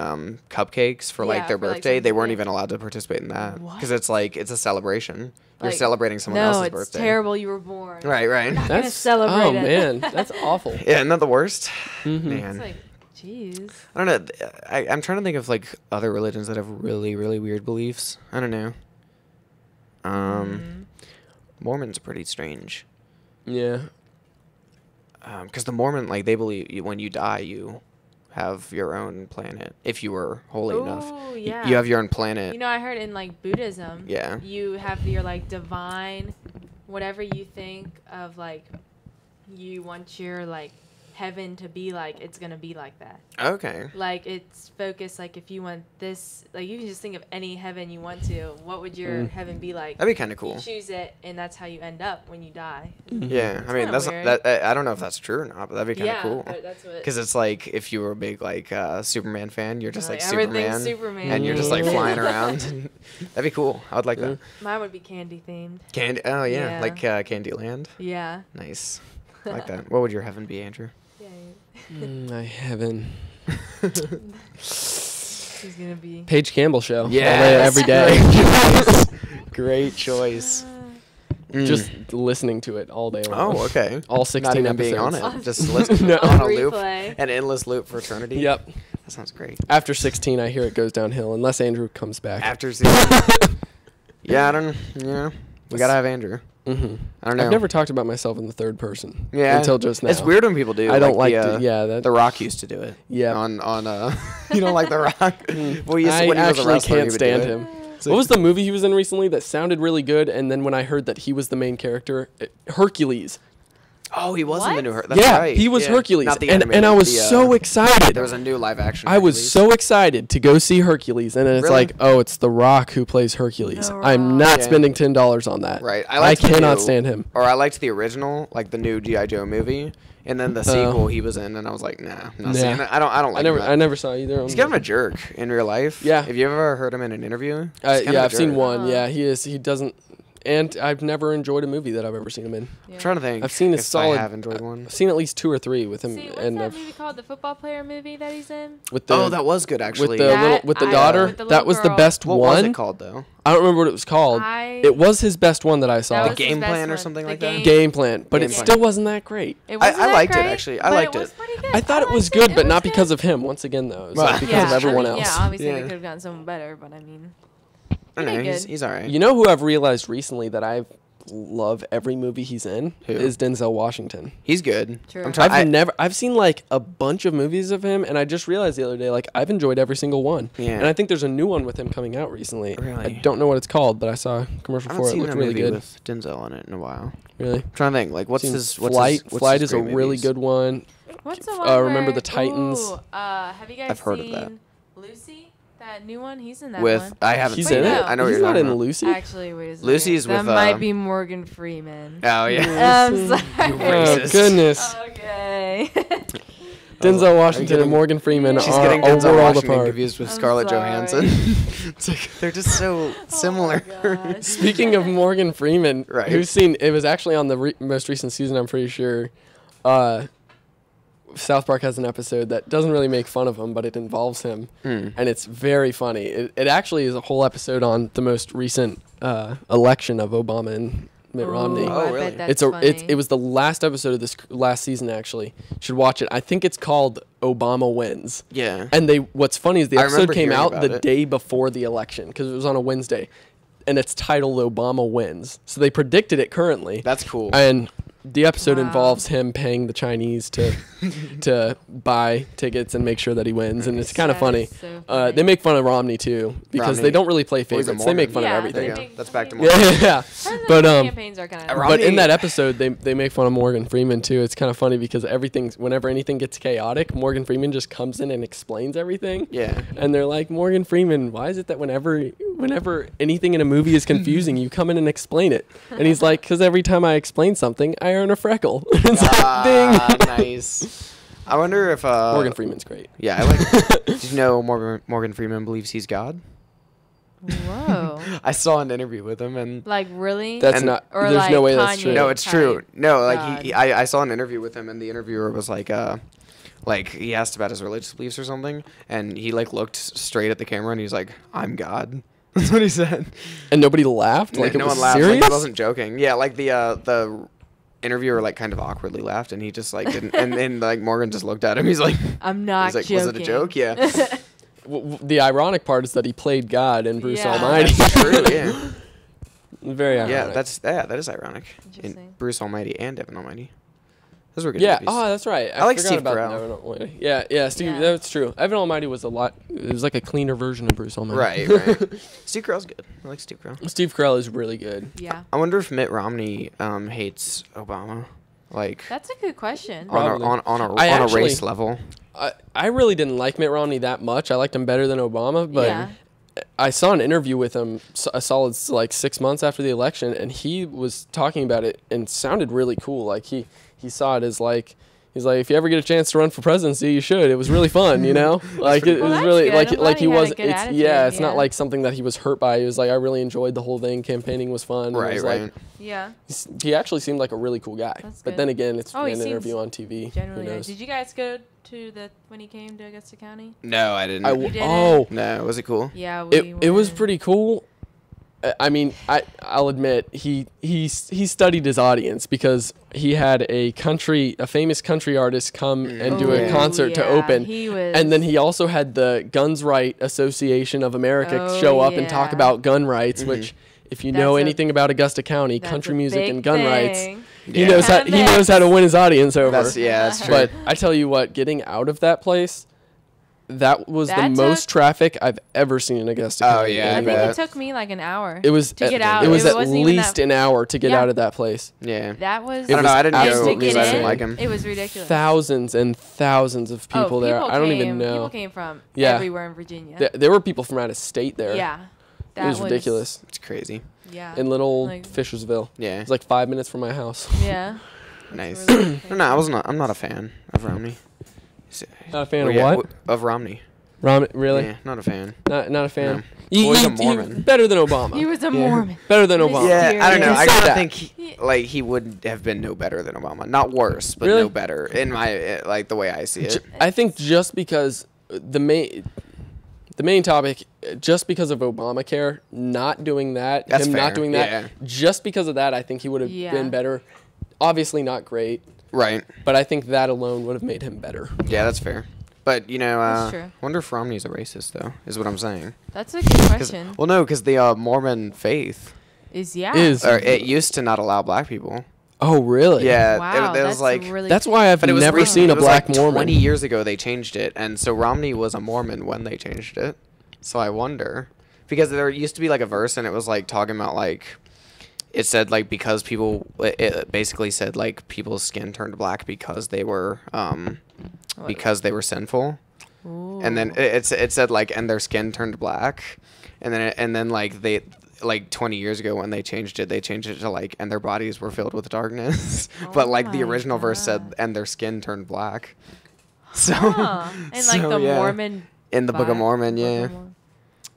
cupcakes for, like, Yeah, their for, like, birthday, they weren't something. even allowed to participate in that. What? Because it's, like, it's a celebration. You're Like, celebrating someone no, else's it's birthday. terrible. You were born. Right, right. Not gonna That's celebrate oh it. man, that's awful. Yeah, isn't that the worst? Mhm. Man. It's like, jeez. I don't know. I'm trying to think of, like, other religions that have really, really weird beliefs. I don't know. Mormons are pretty strange. Yeah. Because the Mormon, like, they believe when you die, you have your own planet. If you were holy enough, Ooh, yeah. you have your own planet. You know, I heard in like Buddhism, Yeah. you have your like divine, whatever you think of, like you want your like heaven to be like, it's gonna be like that. Okay. Like it's focused. Like if you want this, like you can just think of any heaven you want to. What would your heaven be like? That'd be kind of cool. You choose it, and that's how you end up when you die. Yeah, I mean kinda that's weird. that. I don't know if that's true or not, but that'd be kind of Yeah, cool. but that's what. Because it's like if you were a big like Superman fan, you're just like everything's Superman, Superman. and you're just like Mhm. flying around. That'd be cool. I would like that. Mine would be candy themed. Candy. Oh yeah, Yeah. like Candyland. Yeah. Nice. I like that. What would your heaven be, Andrew? Yeah. My heaven. He's gonna be. Paige Campbell show. Yeah, All day, every day. Great choice. Mm. Just listening to it all day long. Oh, okay. All 16 Not even episodes. being on it. Just listen No. on a loop, Replay. an endless loop for eternity. Yep. That sounds great. After 16, I hear it goes downhill unless Andrew comes back. After season. Yeah, I don't. Yeah, we gotta have Andrew. Mm-hmm. I don't know. I've never talked about myself in the third person. Yeah. Until just now. It's weird when people do. I don't like the, to. Yeah. That. The Rock used to do it. Yeah. On you don't like The Rock? Well, he used to, I when he was a actually wrestler, he can't would do stand it. him. What was the movie he was in recently that sounded really good? And then when I heard that he was the main character, Hercules. Oh, he was in the What? new. That's yeah, right. he was Yeah. Hercules, Not the and animated, I was the, so excited. There was a new live action. I was Hercules. so excited to go see Hercules, and then it's Really? like, oh, it's The Rock who plays Hercules. The I'm not Rock. Yeah. spending $10 on that. Right. I liked the cannot new- stand him. Or I liked the original, like the new G.I. Joe movie, and then the sequel he was in, and I was like, nah, I'm not Nah. seeing it. I don't like him. I never saw either. He's kind of a jerk in real life. Yeah. Have you ever heard him in an interview? He's kind of yeah, a I've seen jerk. one. Oh. Yeah, he is. He doesn't. And I've never enjoyed a movie that I've ever seen him in. Yeah. I'm trying to think. I've seen a if solid. I have enjoyed one. I've seen at least 2 or 3 with him, See, what's and that movie called? The football player movie that he's in? with the Oh, that was good actually. with the That little with the I- daughter. with the that little was the girl. best What one. was it called though? I don't remember what it was called. It was his best one that I saw. That The was his Game best Plan or one. something The like that? Game Plan, but Game it Plan. still wasn't that great. It I wasn't that liked it, great, actually. I but liked it. Was it. pretty good. I thought it was liked good, but It not was because good. of him. Once again, though, it was Well, like because of everyone I mean, else. Yeah, obviously Yeah. they could have gotten someone better, but I mean, I don't know. pretty He's, good. he's all right. You know who I've realized recently that I love every movie he's in Who? is Denzel Washington. He's good. True. I'm trying. I've seen like a bunch of movies of him, and I just realized the other day like I've enjoyed every single one. Yeah. And I think there's a new one with him coming out recently. I Really? don't know what it's called, but I saw a commercial I haven't for it. It seen looked a really movie good. with Denzel in it in a while. Really. I'm trying to think. Like, what's Seen his what's Flight? His, what's Flight his is a great really movies? good one. what's the one? Remember where- the Titans? Ooh, have you guys I've heard of seen that. Lucy? That new one? He's in that With one. I haven't He's seen in it. it. I know what He's you're not talking in about. Lucy. Actually, wait a second. Lucy's that with, might be Morgan Freeman. Oh yeah. I'm sorry. Oh racist. goodness. Okay. Denzel Washington getting- and Morgan Freeman She's are getting a Denzel world Washington apart. confused with I'm Scarlett sorry. Johansson. It's like they're just so similar. Oh my gosh. Speaking of Morgan Freeman, Right. who's seen it was actually on the most recent season, I'm pretty sure. South Park has an episode that doesn't really make fun of him, but it involves him, and it's very funny. It actually is a whole episode on the most recent election of Obama and Mitt Romney. Ooh, Oh, I really? bet that's It's a funny. it was the last episode of this last season actually. Should watch it. I think it's called Obama Wins. Yeah. And what's funny is the I episode remember came hearing out about the it. day before the election because it was on a Wednesday, and it's titled Obama Wins. So they predicted it currently. That's cool. And The episode Wow. involves him paying the Chinese to buy tickets and make sure that he wins, and it's kind of That funny. is so funny. They make fun of Romney too because Romney. they don't really play Well, he's a favorites. They make fun Yeah, of There everything. you they go. make- That's back to I Morgan. Yeah, yeah. But But campaigns are kind of. Romney- But in that episode, they make fun of Morgan Freeman too. It's kind of funny because whenever anything gets chaotic, Morgan Freeman just comes in and explains everything. Yeah. And they're like, Morgan Freeman, why is it that whenever anything in a movie is confusing, you come in and explain it? And he's like, because every time I explain something, I earn a freckle. It's like, ding. Nice. I wonder if Morgan Freeman's great. Yeah, I like. Did you know Morgan Freeman believes he's God? Whoa. I saw an interview with him, and Like really? That's And- not. Or There's like no way that's Kanye. true. no, it's true. type No, like God. I saw an interview with him, and the interviewer was like he asked about his religious beliefs or something, and he like looked straight at the camera, and he's like, "I'm God." That's what he said. And nobody laughed. Like no it was one laughed. serious. Like, he wasn't joking. Yeah, like the interviewer like kind of awkwardly laughed, and he just like didn't. and then like Morgan just looked at him. He's like, I'm not he's like, joking. was it a joke? Yeah. The ironic part is that he played God in Bruce Yeah. Almighty. That's true. Yeah. Very ironic. Yeah, that is ironic. In Interesting. Bruce Almighty and Evan Almighty. Those were good Yeah. movies. Oh, that's right. I like forgot Steve about Carell. Evan Almighty. Yeah. Steve. Yeah. That's true. Evan Almighty was a lot. It was like a cleaner version of Bruce Almighty. Right. Steve Carell's good. I like Steve Carell. Steve Carell is really good. Yeah. I wonder if Mitt Romney hates Obama, like That's a good question. Probably. on I a actually- race level. I really didn't like Mitt Romney that much. I liked him better than Obama, but Yeah. I saw an interview with him a solid like 6 months after the election, and he was talking about it and sounded really cool. Like he saw it as like. He's like, if you ever get a chance to run for presidency, you should. It was really fun, you know. Like it Well, was that's really good. like I'm like glad he he had a was. good It's attitude, it's yeah. not like something that he was hurt by. He was like, I really enjoyed the whole thing. Campaigning was fun. It Right, was right. Like, Yeah. he actually seemed like a really cool guy. That's But good. then again, it's Oh, he an seems interview on TV. Generally, Who knows? did you guys go to when he came to Augusta County? No, I didn't. You didn't? Oh, No, was it cool? Yeah, we it was went. pretty cool. I mean, I'll admit he studied his audience because he had a famous country artist come and do a Ooh, concert to yeah, open. He was, And then he also had the Guns Right Association of America Oh, show up and talk yeah. about gun rights, Mm-hmm. which if you know That's a- anything about Augusta County, that's country a music big and gun rights, thing. he Yeah. knows how to win his audience over. That's true. But I tell you what, getting out of that place, that was the That most took- traffic I've ever seen in Augusta Oh, County. yeah, I And think bet. it took me like an hour. it was to get at, out. It was It at wasn't even least that- an hour to get Yeah. out of that place. Yeah. That was. I don't know. I didn't And go to because get I didn't in, like him. It was ridiculous. Thousands and thousands of people there. I don't even know. People came from Yeah. everywhere in Virginia. There were people from out of state there. Yeah. It was ridiculous. It's crazy. Yeah. In little old Like- Fishersville. Yeah. It's like 5 minutes from my house. Yeah. Nice. Really No, I was not. I'm not a fan of Romney. Not a fan Oh, of yeah, what? Of Romney. Really? Yeah, not a fan. Not a fan. No. Well, he's a Mormon. Better than Obama. He was a Mormon. Better than He's Obama. Yeah, I don't know. I Consider kind of that. think he would have been no better than Obama. Not worse, but Really? no better in my like the way I see it. I think just because the main topic, just because of Obamacare not doing that, That's him fair, not doing that, yeah. just because of that, I think he would have Yeah. been better. Obviously not great, Right. but I think that alone would have made him better. Yeah, that's fair. But you know, That's true. wonder if Romney's a racist though. Is what I'm saying. That's a good question. Well, no, because the Mormon faith, Is yeah. Is it used to not allow black people. oh really? Yeah, Wow. it was that's like. really That's why I've But it was never recent- seen it a was black like Mormon. 20 years ago they changed it, and so Romney was a Mormon when they changed it. So I wonder, because there used to be like a verse, and it was like talking about like, it said like because people, it basically said like people's skin turned black because they were sinful, Ooh. and then it said like and their skin turned black, and then like they. Like 20 years ago when they changed it to like and their bodies were filled with darkness. But Oh like the my original verse said God. and their skin turned black. So Huh. And like so, the yeah. Mormon. in the Book of Mormon, Book of yeah. Mormon.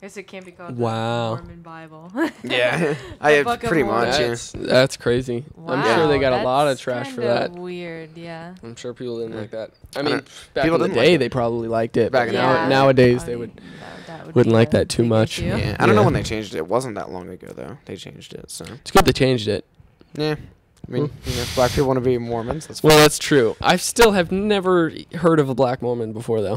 Guess it can't be called Wow. the Mormon Bible. Yeah. The Book of pretty Mormon. much, yeah. That's crazy. I'm sure they got a lot of that's trash for kinda that. Weird, yeah. I'm sure people didn't like that. I I mean, don't- back people in the didn't like day, it. they probably liked it. Back But in the Yeah. day. nowadays, they I would. mean, that would wouldn't be like a that too big much. issue. Yeah, I don't know Yeah. when they changed it. It wasn't that long ago though. They changed it, so It's good they changed it. yeah. I mean, if black people want to be Mormons, that's fine. Well, that's true. I still have never heard of a black Mormon before, though.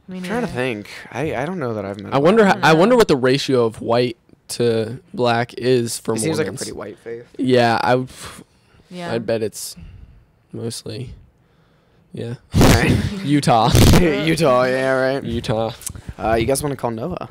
Me I'm trying to neither. think. I don't know that I've met. I a wonder. black don't I wonder know. what the ratio of white to black is for It Mormons. seems like a pretty white faith. Yeah, Yeah. I'd bet it's mostly, yeah, Right. Utah. Utah, yeah, right. Utah. You guys want to call Noah?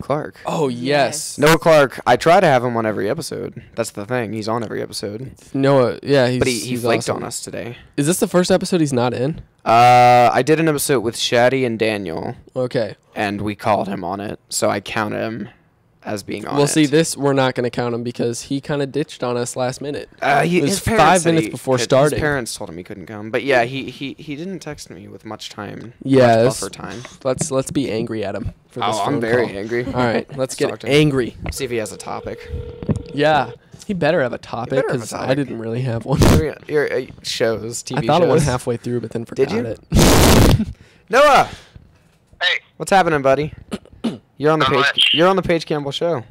Clarke. Oh, yes. Noah Clarke. I try to have him on every episode. That's the thing. He's on every episode. Noah, yeah. But he he's flaked awesome. on us today. Is this the first episode he's not in? I did an episode with Shaddy and Daniel, Okay. and we called him on it, so I counted him as being on Well, it. see, this we're not going to count him because he kind of ditched on us last minute. It was 5 minutes before starting. His parents told him he couldn't come, but yeah, he didn't text me with much time. Yeah, much buffer time. Let's be angry at him for this I'm phone very call. angry. All right, let's Talk get to him. angry. See if he has a topic. Yeah, he better have a topic better have a because I topic. didn't really have one. Your shows, TV I thought shows. it went halfway through, but then forgot you? it. Noah, Hey, what's happening, buddy? You're on the Not Paige. much. You're on the Paige Campbell show.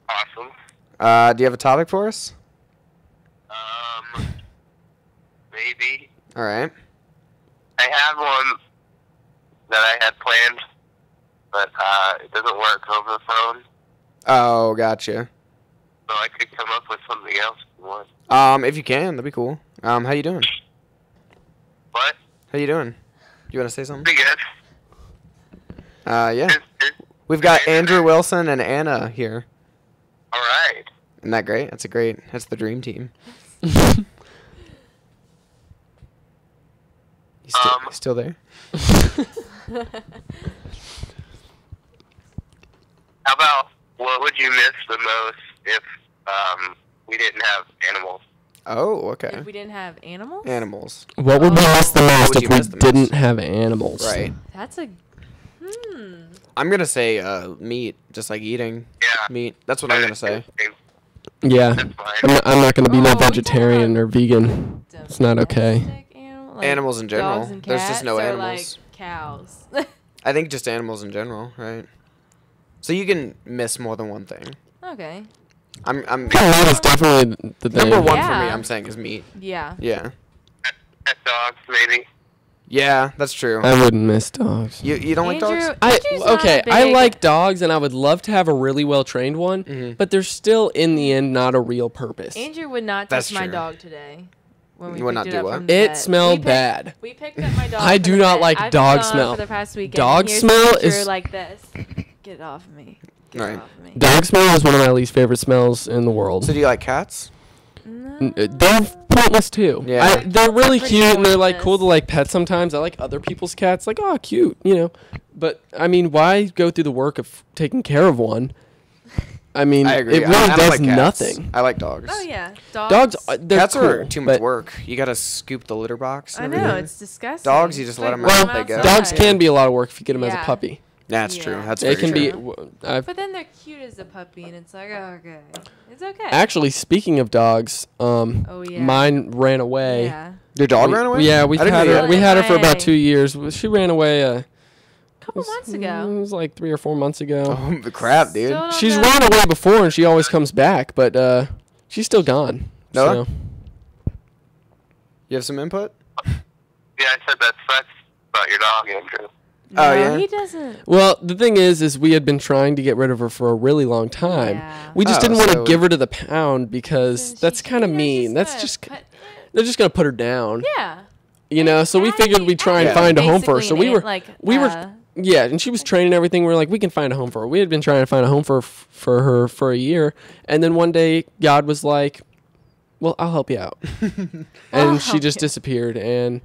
awesome. Do you have a topic for us? Maybe. All right. I had one that I had planned, but it doesn't work over the phone, Oh, gotcha. so I could come up with something else if you want. If you can, that'd be cool. How you doing? What? How you doing? You want to say something? Pretty good. Yeah. Is- We've got Andrew Wilson and Anna here. all right. Isn't that great? That's the dream team. You still there? How about what would you miss the most if we didn't have animals? Oh, okay. If we didn't have animals? Animals. What would we miss the What most would if you we miss the didn't most? have animals? Right. That's a. I'm gonna say meat, just like eating Yeah. meat. That's what I'm gonna say. Yeah. That's fine. I'm not going to be Oh, no we talking vegetarian about or vegan. It's not okay. Domestic animal- like Animals in general. dogs and There's just no cats, or, animals. like cows. I think just animals in general, right? So you can miss more than one thing. Okay. I'm Meat is definitely the thing. number one for me. Yeah. I'm saying is meat. Yeah. Yeah. Pet dogs, maybe. Yeah, that's true. I wouldn't miss dogs. You don't like dogs? Andrew's not Okay, I big- like dogs and I would love to have a really well trained one, Mhm. but they're still in the end not a real purpose. Andrew would not That's touch my true. dog today. When we You would picked not it do up what? from the It vet. smelled We picked- bad. We picked up my dog. I from do the not vet. like I've been dog gone smell. For the past weekend. Dog and here's smell Andrew is- like this. Get it off of me. Get Right. it off of me. Dog smell is one of my least favorite smells in the world. So do you like cats? No. They're pointless too. Yeah. They're really Pretty cute and they're like pointless. cool to like pet sometimes. I like other people's cats. Like, oh, cute, you know. But I mean, why go through the work of taking care of one? I mean, I agree. it I really don't does like cats. nothing. I like dogs. Oh yeah. Dogs, they're Cats cool, are too much but work. You gotta scoop the litter box. I And know everything. it's disgusting. Dogs, you just let Like, 'em run out, 'em they go. outside. Dogs can be a lot of work if you get them as a Yeah. puppy. That's Yeah. true. That's It very can be. true. But then they're cute as a puppy, and it's like, oh, okay, it's okay. Actually, speaking of dogs, Oh, yeah. mine ran away. Yeah. Your dog We- ran away? Yeah, we've I didn't had know her. that. We had her for about Why? 2 years. She ran away. A couple months ago. It was like 3 or 4 months ago. Oh, the crap, dude. Still don't She's know. run away before, and she always comes back, but she's still gone. Noah? So. You have some input? Yeah, I said that sucks about your dog, Andrew. No, Oh, yeah? he doesn't. Well, the thing is we had been trying to get rid of her for a really long time. Yeah. We just Oh, didn't want to so- give her to the pound because Then that's she- kind of you know, mean. That's gonna just put- they're just gonna put her down. Yeah. You know, so we figured we'd try and Yeah. find a home for her. So Basically we were, like, we were, yeah, and she was training everything. We were like, we can find a home for her. We had been trying to find a home for her for a year, and then one day God was like, "Well, I'll help you out," and she help just you. disappeared. And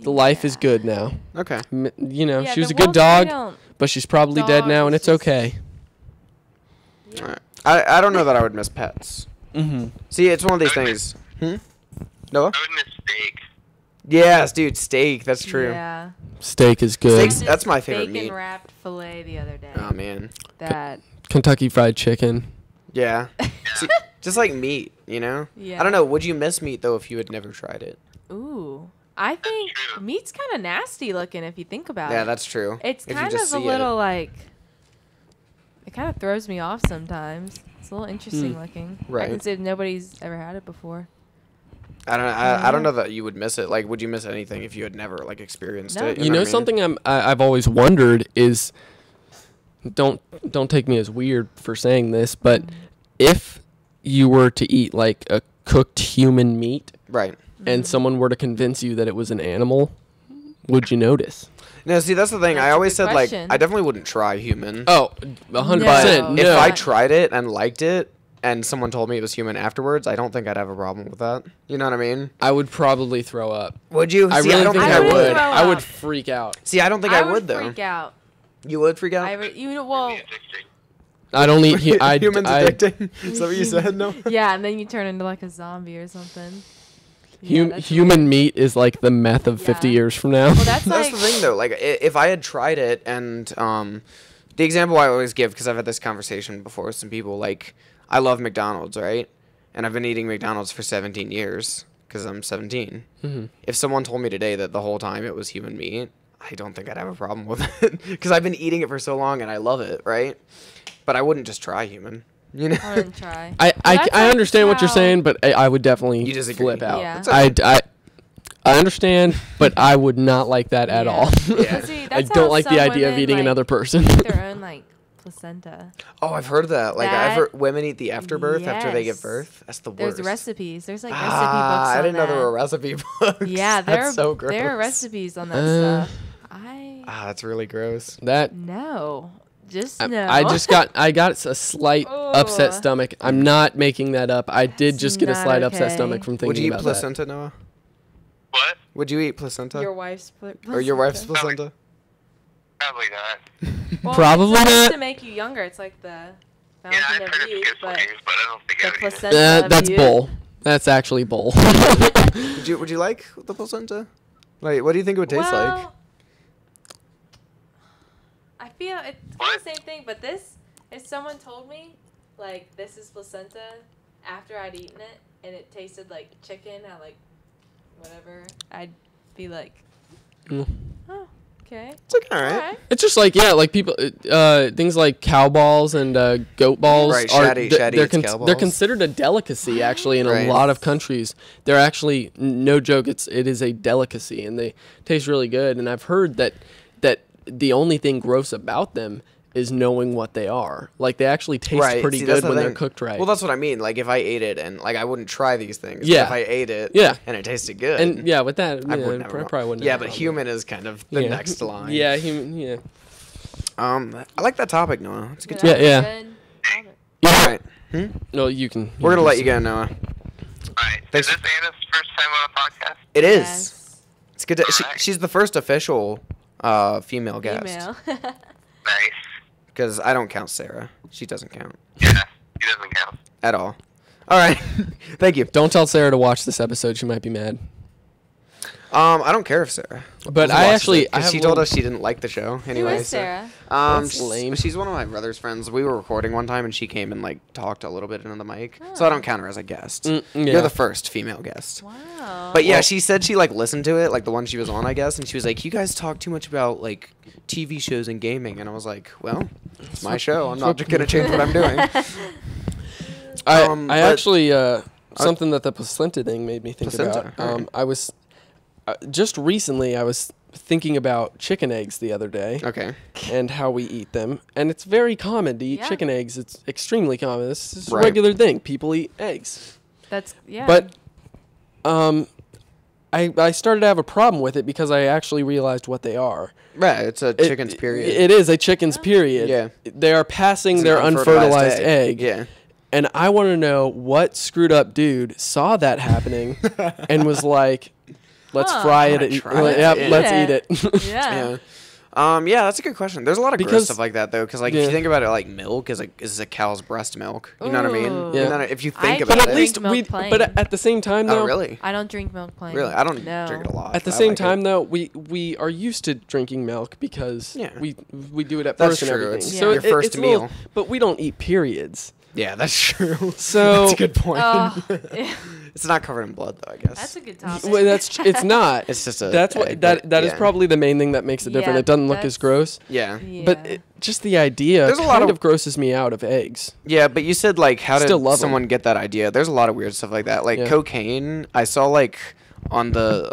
the life is Yeah. good now. Okay. You know, Yeah, she was the a good wolves, they dog, don't- but she's probably dead now, and Dogs it's just- okay. All right. I don't know that I would miss pets. Mm-hmm. See, it's one of these things. Noah? I would miss steak. Yes, dude, steak. That's true. Yeah. Steak is good. Steak's- that's my favorite meat. Bacon wrapped fillet the other day. Oh, man. That. Kentucky Fried Chicken. Yeah. See, just like meat, you know? Yeah. I don't know. Would you miss meat, though, if you had never tried it? Ooh. I think true. meat's kind of nasty looking if you think about it. Yeah, that's true. It's If you kind just of a see it. little like. It kind of throws me off sometimes. It's a little interesting looking. I Right. can say nobody's ever had it before. I don't know that you would miss it. Like, would you miss anything if you had never, like, experienced No. it? You know what I mean? something I've always wondered is, don't take me as weird for saying this, but if you were to eat like a cooked human meat Right. and someone were to convince you that it was an animal, would you notice? No, see, that's the thing. That's I a always good said, question. I definitely wouldn't try human. Oh, 100%. If No. I tried it and liked it, and someone told me it was human afterwards, I don't think I'd have a problem with that. You know what I mean? I would probably throw up. Would you? I See, really I don't think think I I wouldn't would. would. throw I would up. freak out. See, I don't think I would though. freak out. You would freak out? Well, I'd only eat. Humans addicting? Is that what you said? No. yeah, and then you turn into like a zombie or something. Yeah, that's Human meat is like the meth of 50 Yeah. years from now. Well, that's That's like the thing though. Like, if I had tried it, and the example I always give, because I've had this conversation before with some people, like, I love McDonald's, right? And I've been eating McDonald's for 17 years because I'm 17. Mm-hmm. If someone told me today that the whole time it was human meat, I don't think I'd have a problem with it because I've been eating it for so long and I love it, right? But I wouldn't just try human. You know? I wouldn't try. I That's understand what you're how- saying, but I would definitely You disagree. flip out. Yeah. That's I understand, but I would not like that at Yeah. all. Yeah. See, I that's don't how like the some idea of women, eating like, another person. eat their own like placenta. Oh, I've heard that. Like, That- I've heard women eat the afterbirth after they give Yes. birth. That's the worst. There's recipes. There's like Ah, recipe books on I didn't know there that. were recipe books. Yeah, That's so gross. there are recipes on that Uh, stuff. Ah, that's really gross. That No. Just I- no. I got a slight upset Ugh. stomach. I'm not making that up. I did That's just get a not slight upset okay. stomach from Would you thinking eat about placenta, Noah? What? Would you eat placenta? Your wife's or your wife's placenta. placenta? Probably not. Well, Probably it's supposed not. to make you younger. It's like the Yeah, fountain I've of heard it's youth, good for but you, but I don't think the I would eat it. placenta that. of That's youth. bull. That's actually bull. Would you like the placenta? Like, what do you think it would taste like? Well, I feel it's kind What? of the same thing, but this, if someone told me, like, this is placenta after I'd eaten it and it tasted like chicken, I like, whatever, I'd be like, Mm. oh, okay. It's like, all right. It's just like like people, things like cow balls and goat balls Right, are Shaddy eats cow they're balls. considered a delicacy actually in Right. a lot of countries. They're actually no joke. It is a delicacy and they taste really good. And I've heard that the only thing gross about them is knowing what they are. Like they actually taste Right. pretty See, that's good the when they're thing. cooked right. Well, that's what I mean. Like, if I ate it and, like, I wouldn't try these things. Yeah. But if I ate it Yeah. and it tasted good. and yeah, with that, I yeah, wouldn't have a probably wouldn't. Yeah, have a but problem. human is kind of the Yeah. next line. Yeah, human. Yeah. I like that topic, Noah. It's a good Yeah, topic. yeah. Good. All right. No, you can. We're going to can let say- you go, Noah. Alright, Thanks. is this Anna's first time on a podcast? It is. Yes. It's good to, Alright. she's the first official female guest. Female. Nice. Because I don't count Sarah. She doesn't count Yeah, he doesn't count. at all. All right. Thank you. Don't tell Sarah to watch this episode. She might be mad. I don't care if Sarah. But watches I it, actually, 'cause I have she a told little- us she didn't like the show. Who Anyway, is so- Sarah? That's lame. She's one of my brother's friends. We were recording one time, and she came and like talked a little bit into the mic. So I don't count her as a guest. yeah. You're the first female guest. Wow. But yeah, Well- she said she like listened to it, like the one she was on, I guess, and she was like, "You guys talk too much about like TV shows and gaming," and I was like, "Well, it's my show. I'm not gonna change what I'm doing." I but- actually something that the placenta thing made me think Placenta, about. alright. I was just recently I was thinking about chicken eggs the other day Okay. and how we eat them, and it's very common to eat Yeah. chicken eggs. It's extremely common. This is a Right. regular thing. People eat eggs, That's, yeah. but I started to have a problem with it because I actually realized what they are. Right. It's a It- chicken's period. It is a chicken's period. Yeah. They are passing It's an their unfertilized egg. Yeah. And I want to know what screwed up dude saw that happening and was like, let's Huh. fry it. Wanna And, try it? yeah, Yeah. let's eat it. yeah. Yeah. Yeah, that's a good question. There's a lot of gross Because- stuff like that though, because like if Yeah. you think about it, like milk is a cow's breast milk. You know what I mean? Ooh. Yeah. You know, if you think I about but drink at it. least milk we. plain. But at the same time, though. Oh really? I don't drink milk plain. Really? I don't No. drink it a lot. At the I same like it. time, though, we are used to drinking milk because Yeah. we do it at That's first and true. everything. It's So your it- first it's a little- meal. but we don't eat periods. Yeah, that's true. So- that's a good point. Oh, yeah. It's not covered in blood though, I guess. That's a good topic. Well, it's not. It's just a That's what egg, that but is yeah. probably the main thing that makes it different. Yeah, It doesn't look as that's- gross. Yeah. But just the idea There's a kind lot of, of- grosses me out of eggs. Yeah, but you said like how did Still love 'em. someone get that idea? There's a lot of weird stuff like that. Like Yeah. cocaine, I saw like on the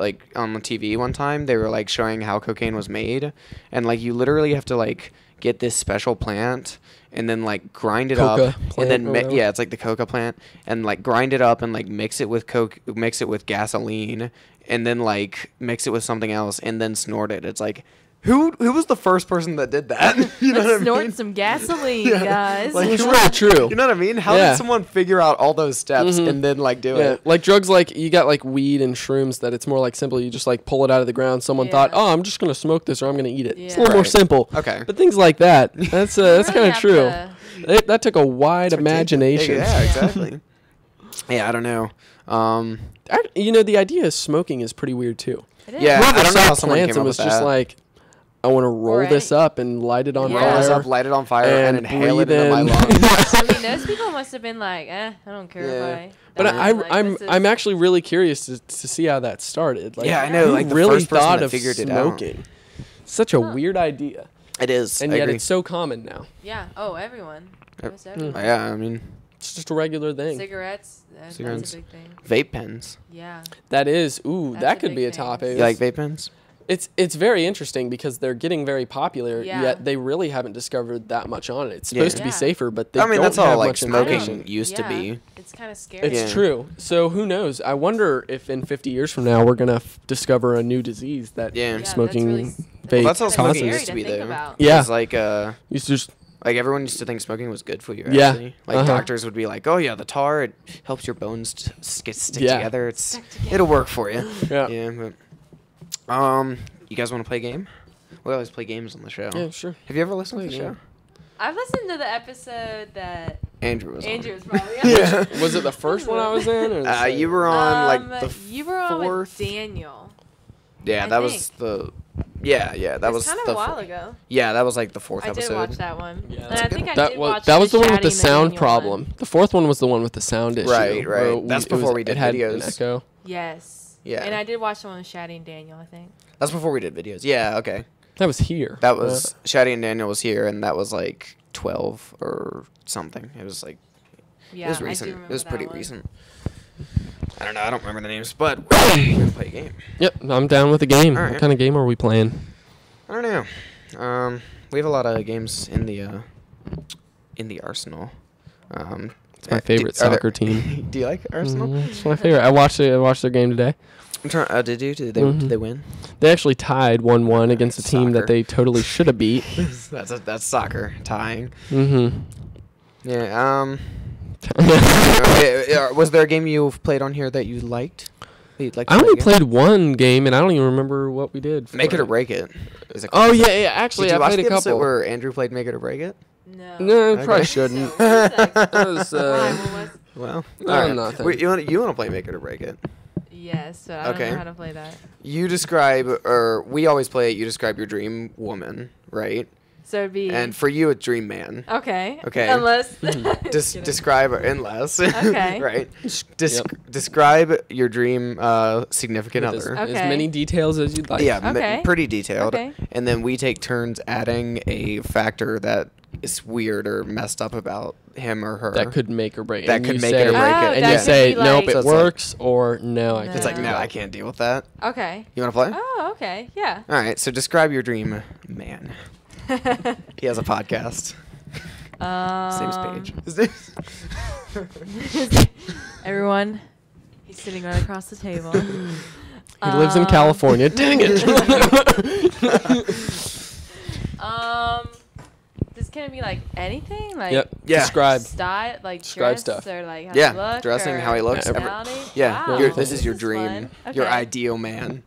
TV one time they were like showing how cocaine was made, and like you literally have to like get this special plant and then like grind it Coca up plant and then or whatever. yeah, it's like the coca plant and like grind it up and like mix it with mix it with gasoline and then like mix it with something else and then snort it. It's like who was the first person that did that? You know Let's what I snort mean? some gasoline, Yeah. guys. Like, It's real true. You know what I mean? How Yeah. did someone figure out all those steps Mhm. and then like do Yeah, it? like drugs, like you got like weed and shrooms that it's more like simple. You just like pull it out of the ground. Someone Yeah. thought, oh, I'm just gonna smoke this or I'm gonna eat it. It's a Yeah. little more Right. simple. Okay. But things like that, that's You kind really of have true. to- That took a wide imagination. Yeah, exactly. Yeah, I don't know. The idea of smoking is pretty weird too. It is. Yeah, Whoever I don't know saw how someone plants came and up was with just that. like, I want to roll Or this any- up and light it on Yeah. Roll this fire. up, light it on fire, and and inhale it breathe into my in. lungs. I mean, those people must have been like, I don't care Yeah. if I. But die. Like, I'm this is- I'm actually really curious to see how that started. Like, Yeah, I know, who like, the really first person thought that of figured it out. smoking. Such a weird idea, It is. and I yet agree. it's so common now. Yeah. Oh, everyone. Almost everyone. Yeah, I mean, It's just a regular thing. Cigarettes. That's Cigarettes. a big thing. vape pens. Yeah. That is, ooh, That's that a could big be a thing. topic. You like vape pens? It's very interesting because they're getting very popular, Yeah. yet they really haven't discovered that much on it. It's Yeah. supposed to be Yeah. safer, but they I mean, don't that's all have like much smoking information. used to Yeah. be. It's kind of scary. It's Yeah. true. So who knows? I wonder if in 50 years from now we're gonna discover a new disease that Yeah. Yeah, smoking that's really, vape Well, that's how kinda smoking scary used to be, think though. about. Yeah. It's like used to just like everyone used to think smoking was good for you. Yeah. Actually. Like Uh-huh. doctors would be like, "Oh yeah, the tar it helps your bones stick Yeah. together. It's Stick together. it'll work for you." yeah. Yeah, but you guys want to play a game? We always play games on the show. Yeah, sure. Have you ever listened to the Play a show? game. I've listened to the episode that Andrew was Andrew on. was probably on. Yeah. Was it the first one I was in? Or the second? You were on like the you were on fourth. with Daniel. Yeah, I that was the. Yeah, that was kind of the a while fo- ago. Yeah, that was like the fourth I episode. did watch that one. Yeah, and that's I a good think I that did was watch that was the one with Shaddy the and sound Daniel problem. one. The fourth one was the one with the sound issue. Right, where right. That's before we did it had videos. An echo. Yes. Yeah. And I did watch the one with Shaddy and Daniel, I think. That's before we did videos. Yeah, okay. That was here. That was Shaddy and Daniel was here, and that was like 12 or something. It was like Yeah, it was I do recent. remember It was that pretty one. recent. I don't know. I don't remember the names, but we're gonna play a game. Yep, I'm down with the game. All right. What kind of game are we playing? I don't know. We have a lot of games in the arsenal. It's my favorite soccer team. Do you like Arsenal? It's my favorite. I watched their game today. I'm trying. Did you? Did Mhm. they win? They actually tied 1-1 against a team Soccer. that they totally should have beat. that's soccer tying. Mm-hmm. Yeah. Was there a game you've played on here that you liked? That you'd like to I play only again? played one game, and I don't even remember what we did. Make for It or Break It. Is it Oh called? yeah. Actually, Did you I watch played the a episode couple. where Andrew played Make It or Break It? No. No, Okay. probably shouldn't. So, what was that? That was, Why? What was? Well, No, alright. nothing. Wait, you want to play Make It or Break It? Yes, but I don't Okay. know how to play that. You describe, or we always play it. You describe your dream woman, right? So it'd be. And for you, it's dream man. Okay. Okay. Unless. Describe unless. Okay. right. Yep. Describe your dream significant With other. as Okay. many details as you'd like. Yeah, Okay. pretty detailed. Okay. And then we take turns adding a factor that is weird or messed up about him or her. That could make or break. That and could you make say, it or break Oh, it. And that you could say, be nope, like- it So it's like- works, or no, I No. It's like, can't no, do I that. can't deal with that. Okay. You want to play? Oh, okay. Yeah. All right, so describe your dream man. He has a podcast. His name's Paige. Everyone, he's sitting right across the table. He lives in California. Dang it. This can be like anything, like Yep. Yeah. Describe. style, like Describe dress stuff. or like how Yeah, he look dressing, or how he looks, every- personality? Yeah, Wow, this is your dream, fun. your Okay. ideal man.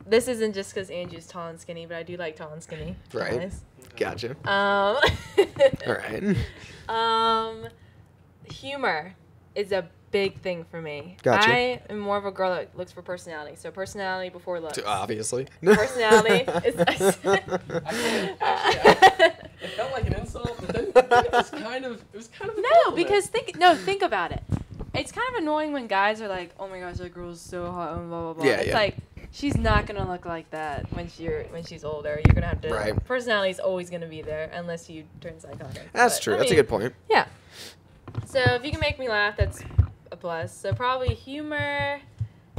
This isn't just because Andrew's tall and skinny, but I do like tall and skinny Right. guys. Gotcha. All All right. Humor is a big thing for me. Gotcha. I am more of a girl that looks for personality. So personality before looks. Obviously. Personality is. It felt like an insult, but then it was kind of a No, because think about it. It's kind of annoying when guys are like, "Oh my gosh, that girl's so hot," and blah blah blah. Yeah, It's yeah. like she's not gonna look like that when she's older. You're gonna have to. Right. Personality's always gonna be there unless you turn psychotic. That's But, true. I That's a mean, good point. Yeah. So if you can make me laugh, that's a plus. So probably humor,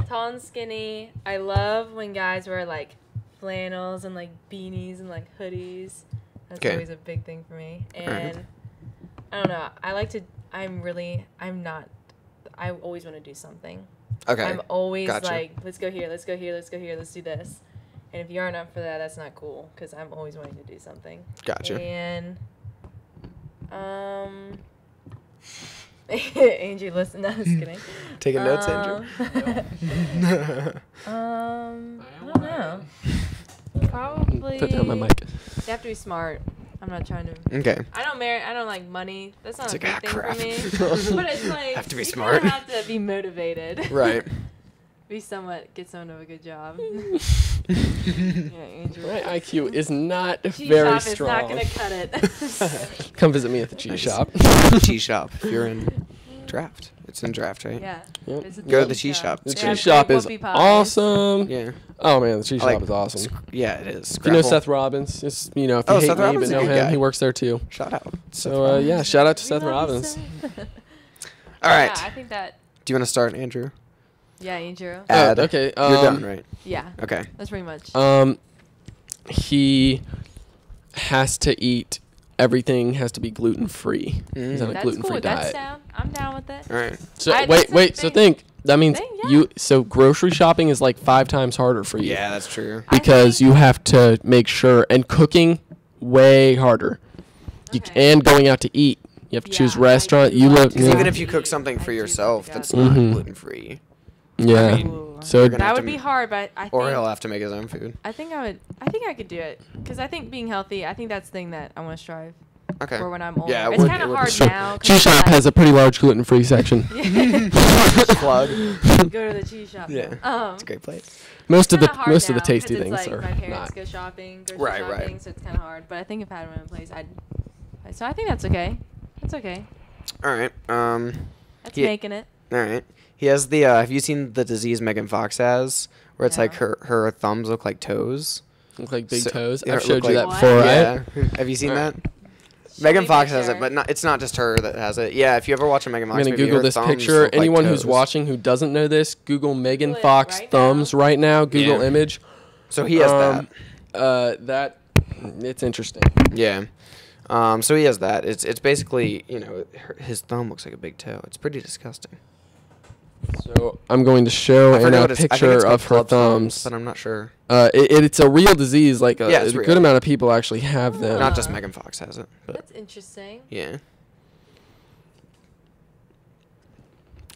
tall and skinny. I love when guys wear like flannels and like beanies and like hoodies. That's 'Kay. always a big thing for me. Alright. And I don't know. I always want to do something. Okay. I'm always Gotcha. like, let's go here, let's go here, let's go here, let's do this. And if you aren't up for that, that's not cool because I'm always wanting to do something. Gotcha. And Andrew, listen. No, just kidding. Taking notes, Andrew. I don't know. Probably. Put down my mic. They have to be smart. I'm not trying to. Okay. I don't like money. That's not It's a like, big ah, thing crap. for me. But it's like Have to be you smart. kinda have to be motivated. Right. Get someone of a good job. Yeah, Andrew. My IQ is not Cheese very shop strong. is not gonna cut it. Come visit me at the cheese shop. Cheese shop. If you're in draft. It's in draft, right? Yeah. Yep. Visit Go to the cheese shop. The They have cheese shop great is whoopie pies. awesome. Yeah. Oh man, the cheese I like shop is awesome. Yeah, it is. You know Scrapple. Seth Robbins? It's, if you Oh, hate Seth me, Robbins but is a know good him, guy. he works there too. Shout out. So yeah, shout out to We Seth love you, Robbins. Seth. All right. Yeah, I think that. Do you want to start, Andrew? Yeah, Andrew. Add. Okay. You're done, right? Yeah. Okay. That's pretty much. He has to eat. Everything has to be gluten free. He's on a That's gluten free cool. That's diet. down. I'm down with it. All right. So That's wait. a So big think. That means thing, yeah. So grocery shopping is like 5 times harder for you. Yeah, that's true. I Because think- you have to make sure, and cooking way harder. Okay. And going out to eat. You have to choose Yeah, I restaurant. do You like live. to Because Yeah. even if you cook something for I do yourself like that's that. not Mhm. gluten free, Yeah. I mean, Ooh. So you're gonna have That to would be m- hard, but I think or he'll have to make his own food. I think I could do it because I think being healthy. I think that's the thing that I want to strive Okay. for when I'm older. Yeah, it it's would- kind it of would hard be. now. 'cause Cheese shop like- has a pretty large gluten free section. Plug. Go to the cheese shop. Yeah. Um, It's a great place. Most of the kinda hard most of the now, tasty 'cause it's things like are my parents not. go shopping, grocery Right, right. shopping, so it's kind of hard. But I think if I had my own place, So I think that's okay. That's okay. All right. That's Yeah. making it. All right. He has the. Have you seen the disease Megan Fox has, where it's like No. her thumbs look like toes? Look like big So- toes. yeah, I've it showed look you that like- before, right? Yeah. Have you seen Alright. that? Show Megan me Fox has it, picture. but not. It's not just her that has it. Yeah. If you ever watch a Megan I'm Fox gonna movie, Google her this thumbs picture. look like Anyone who's toes. watching who doesn't know this, Google Megan Google it Fox right now. thumbs right now. Google Yeah. image. So he has That it's interesting. that. Yeah. So he has that. It's basically his thumb looks like a big toe. It's pretty disgusting. So I'm going to show I forget in a what I think picture it's called of her club thumbs. but I'm not sure. It's a real disease. Like Yeah, it's a real. good amount of people actually have them. Not just Megan Fox has it, but That's interesting. yeah.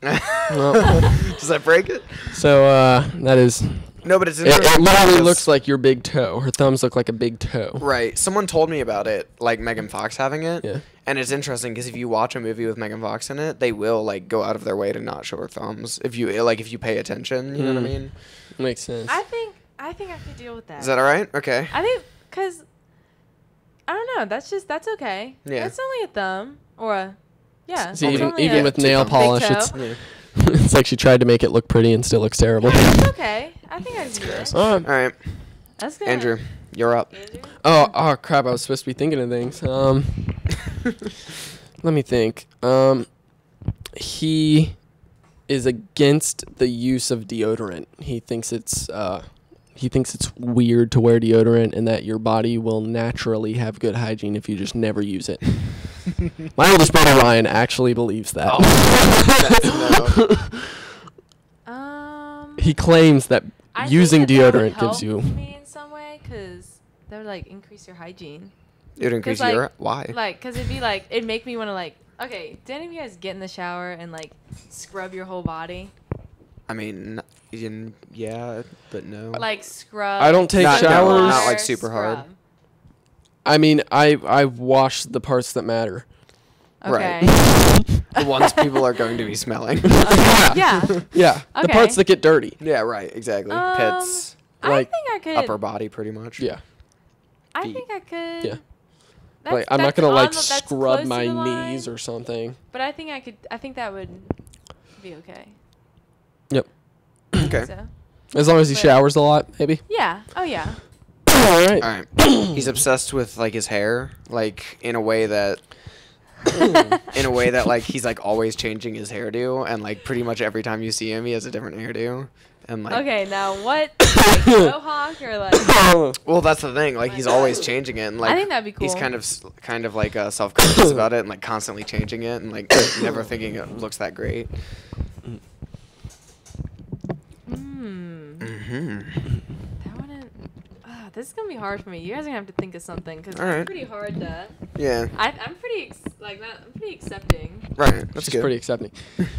Well, Does that break it? so that is. No, but it's It interesting. literally because- looks like your big toe. Her thumbs look like a big toe. Right. Someone told me about it, like Megan Fox having it. Yeah. And it's interesting because if you watch a movie with Megan Fox in it, they will like go out of their way to not show her thumbs. If you pay attention, you know what I Hmm. mean? Makes sense. I think I could deal with that. Is that all right? Okay. I think because I don't know. That's okay. Yeah. It's only a thumb or a yeah. See, it's even only even a with two nail thumbs. polish, Big it's toe. Yeah. it's like she tried to make it look pretty and still looks terrible. Yeah, it's okay. I think I can do it. All right, That's good. Andrew, you're up. Andrew? Oh crap! I was supposed to be thinking of things. Let me think. He is against the use of deodorant. He thinks it's weird to wear deodorant and that your body will naturally have good hygiene if you just never use it. My oldest brother Ryan actually believes that. He claims that I think using that would deodorant help gives you. me in some way because that would like increase your hygiene. It would increase like- your why? Like, cause it'd be like it'd make me want to like. Okay, did any of you guys get in the shower and like scrub your whole body? I mean, yeah, but no. Like scrub. I don't take Not- no, showers. not like super hard. Scrub. I mean, I wash the parts that matter. Right. Okay. The ones people are going to be smelling. Yeah. Yeah, the Okay. parts that get dirty. Yeah, right. Exactly. Um, Pits, I Like, think I could. upper body, pretty much. Yeah, I feet. think I could. yeah. Like I'm not that's gonna on like the- that's scrub close to my the line, knees or something. But I think I could. I think that would be okay. Yep. Okay. So. As long as he But- showers a lot, maybe. Yeah. Oh yeah. All right. All right. He's obsessed with like his hair, like in a way that in a way that like he's like always changing his hairdo, and like pretty much every time you see him, he has a different hairdo. And like, Okay, now what? Like, mohawk or like? well, that's the thing. Like he's always changing it, and like I think that'd be cool. he's kind of like self-conscious about it, and like constantly changing it, and like never thinking it looks that great. That wouldn't. This is gonna be hard for me. You guys are gonna have to think of something because it's Alright. pretty hard to. Yeah. I'm pretty I'm pretty accepting. Right. That's She's good. pretty accepting.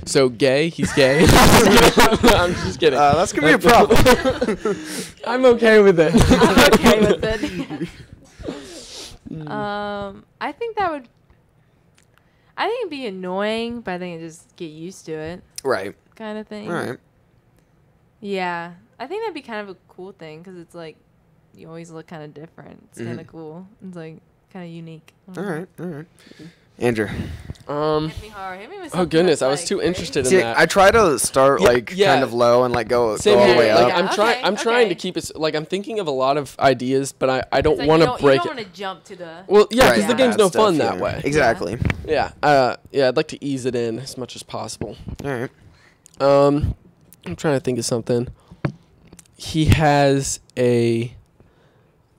So gay, he's gay. I'm just kidding. That's gonna be a problem. I'm okay with it. I'm okay with it. I think that would. I think it'd be annoying, but I think it just get used to it, Right. kind of thing. All right. Yeah, I think that'd be kind of a cool thing because it's like you always look kind of different. It's kind of cool. It's like kind of unique. All right. All right. Andrew. Hit me hard. Hit me with Oh something goodness, that's, I was like, too very- interested in See, that. I try to start Yeah, like yeah. kind of low and like go Same all the here. way Like up. I'm trying okay. to keep it. Like I'm thinking of a lot of ideas, but I It's don't like want you to don't- break You it. don't want to jump to the. Well, yeah, Right, because the for game's bad no stuff, fun yeah. that way. Exactly. Yeah. Yeah. I'd like to ease it in as much as possible. All right. I'm trying to think of something. He has a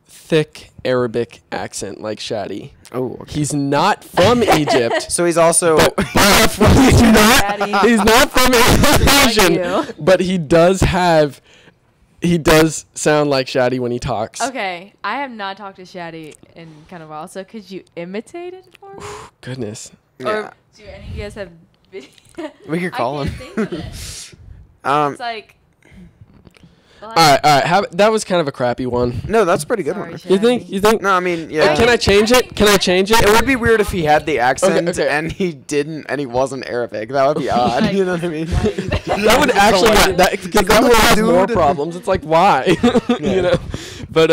thick Arabic accent like Shadi. Oh. Okay. He's not from Egypt. So he's also. Shadi. He's not from Asian, you. but he does sound like Shadi when he talks. Okay, I have not talked to Shadi in kind of a while, so could you imitate it for me? Goodness. Yeah. Or do any of you guys have video? We could call I him. can't think of it. It's like. All right. That was kind of a crappy one. No, that's a pretty good Sorry, one. Shadi. You think? No, I mean, yeah. Can I change it? Can I change it? It would be weird if he had the accent okay. and he didn't, and he wasn't Arabic. That would be odd. Like, You know what I mean? That would actually because that would have more problems. It's like why, you know? But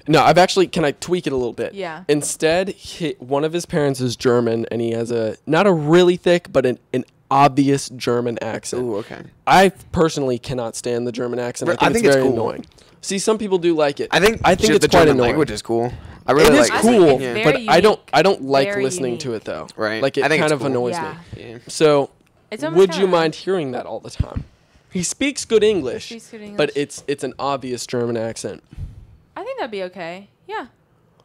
no, I've actually can I tweak it a little bit? Yeah. Instead, one of his parents is German, and he has not a really thick, but an obvious German accent. Ooh, okay. I personally cannot stand the German accent. I think it's very cool. annoying. See, some people do like it. I think it's the quite German annoying. language is cool. I really It is like I think cool, it's Yeah. very but I unique. don't like Very listening to unique. it though. Right. Like it I think kind it's of cool. annoys Yeah. me. Yeah. So, It's almost would you kinda- mind hearing that all the time? He speaks good English, Speaks good but English. it's an obvious German accent. I think that'd be okay. Yeah,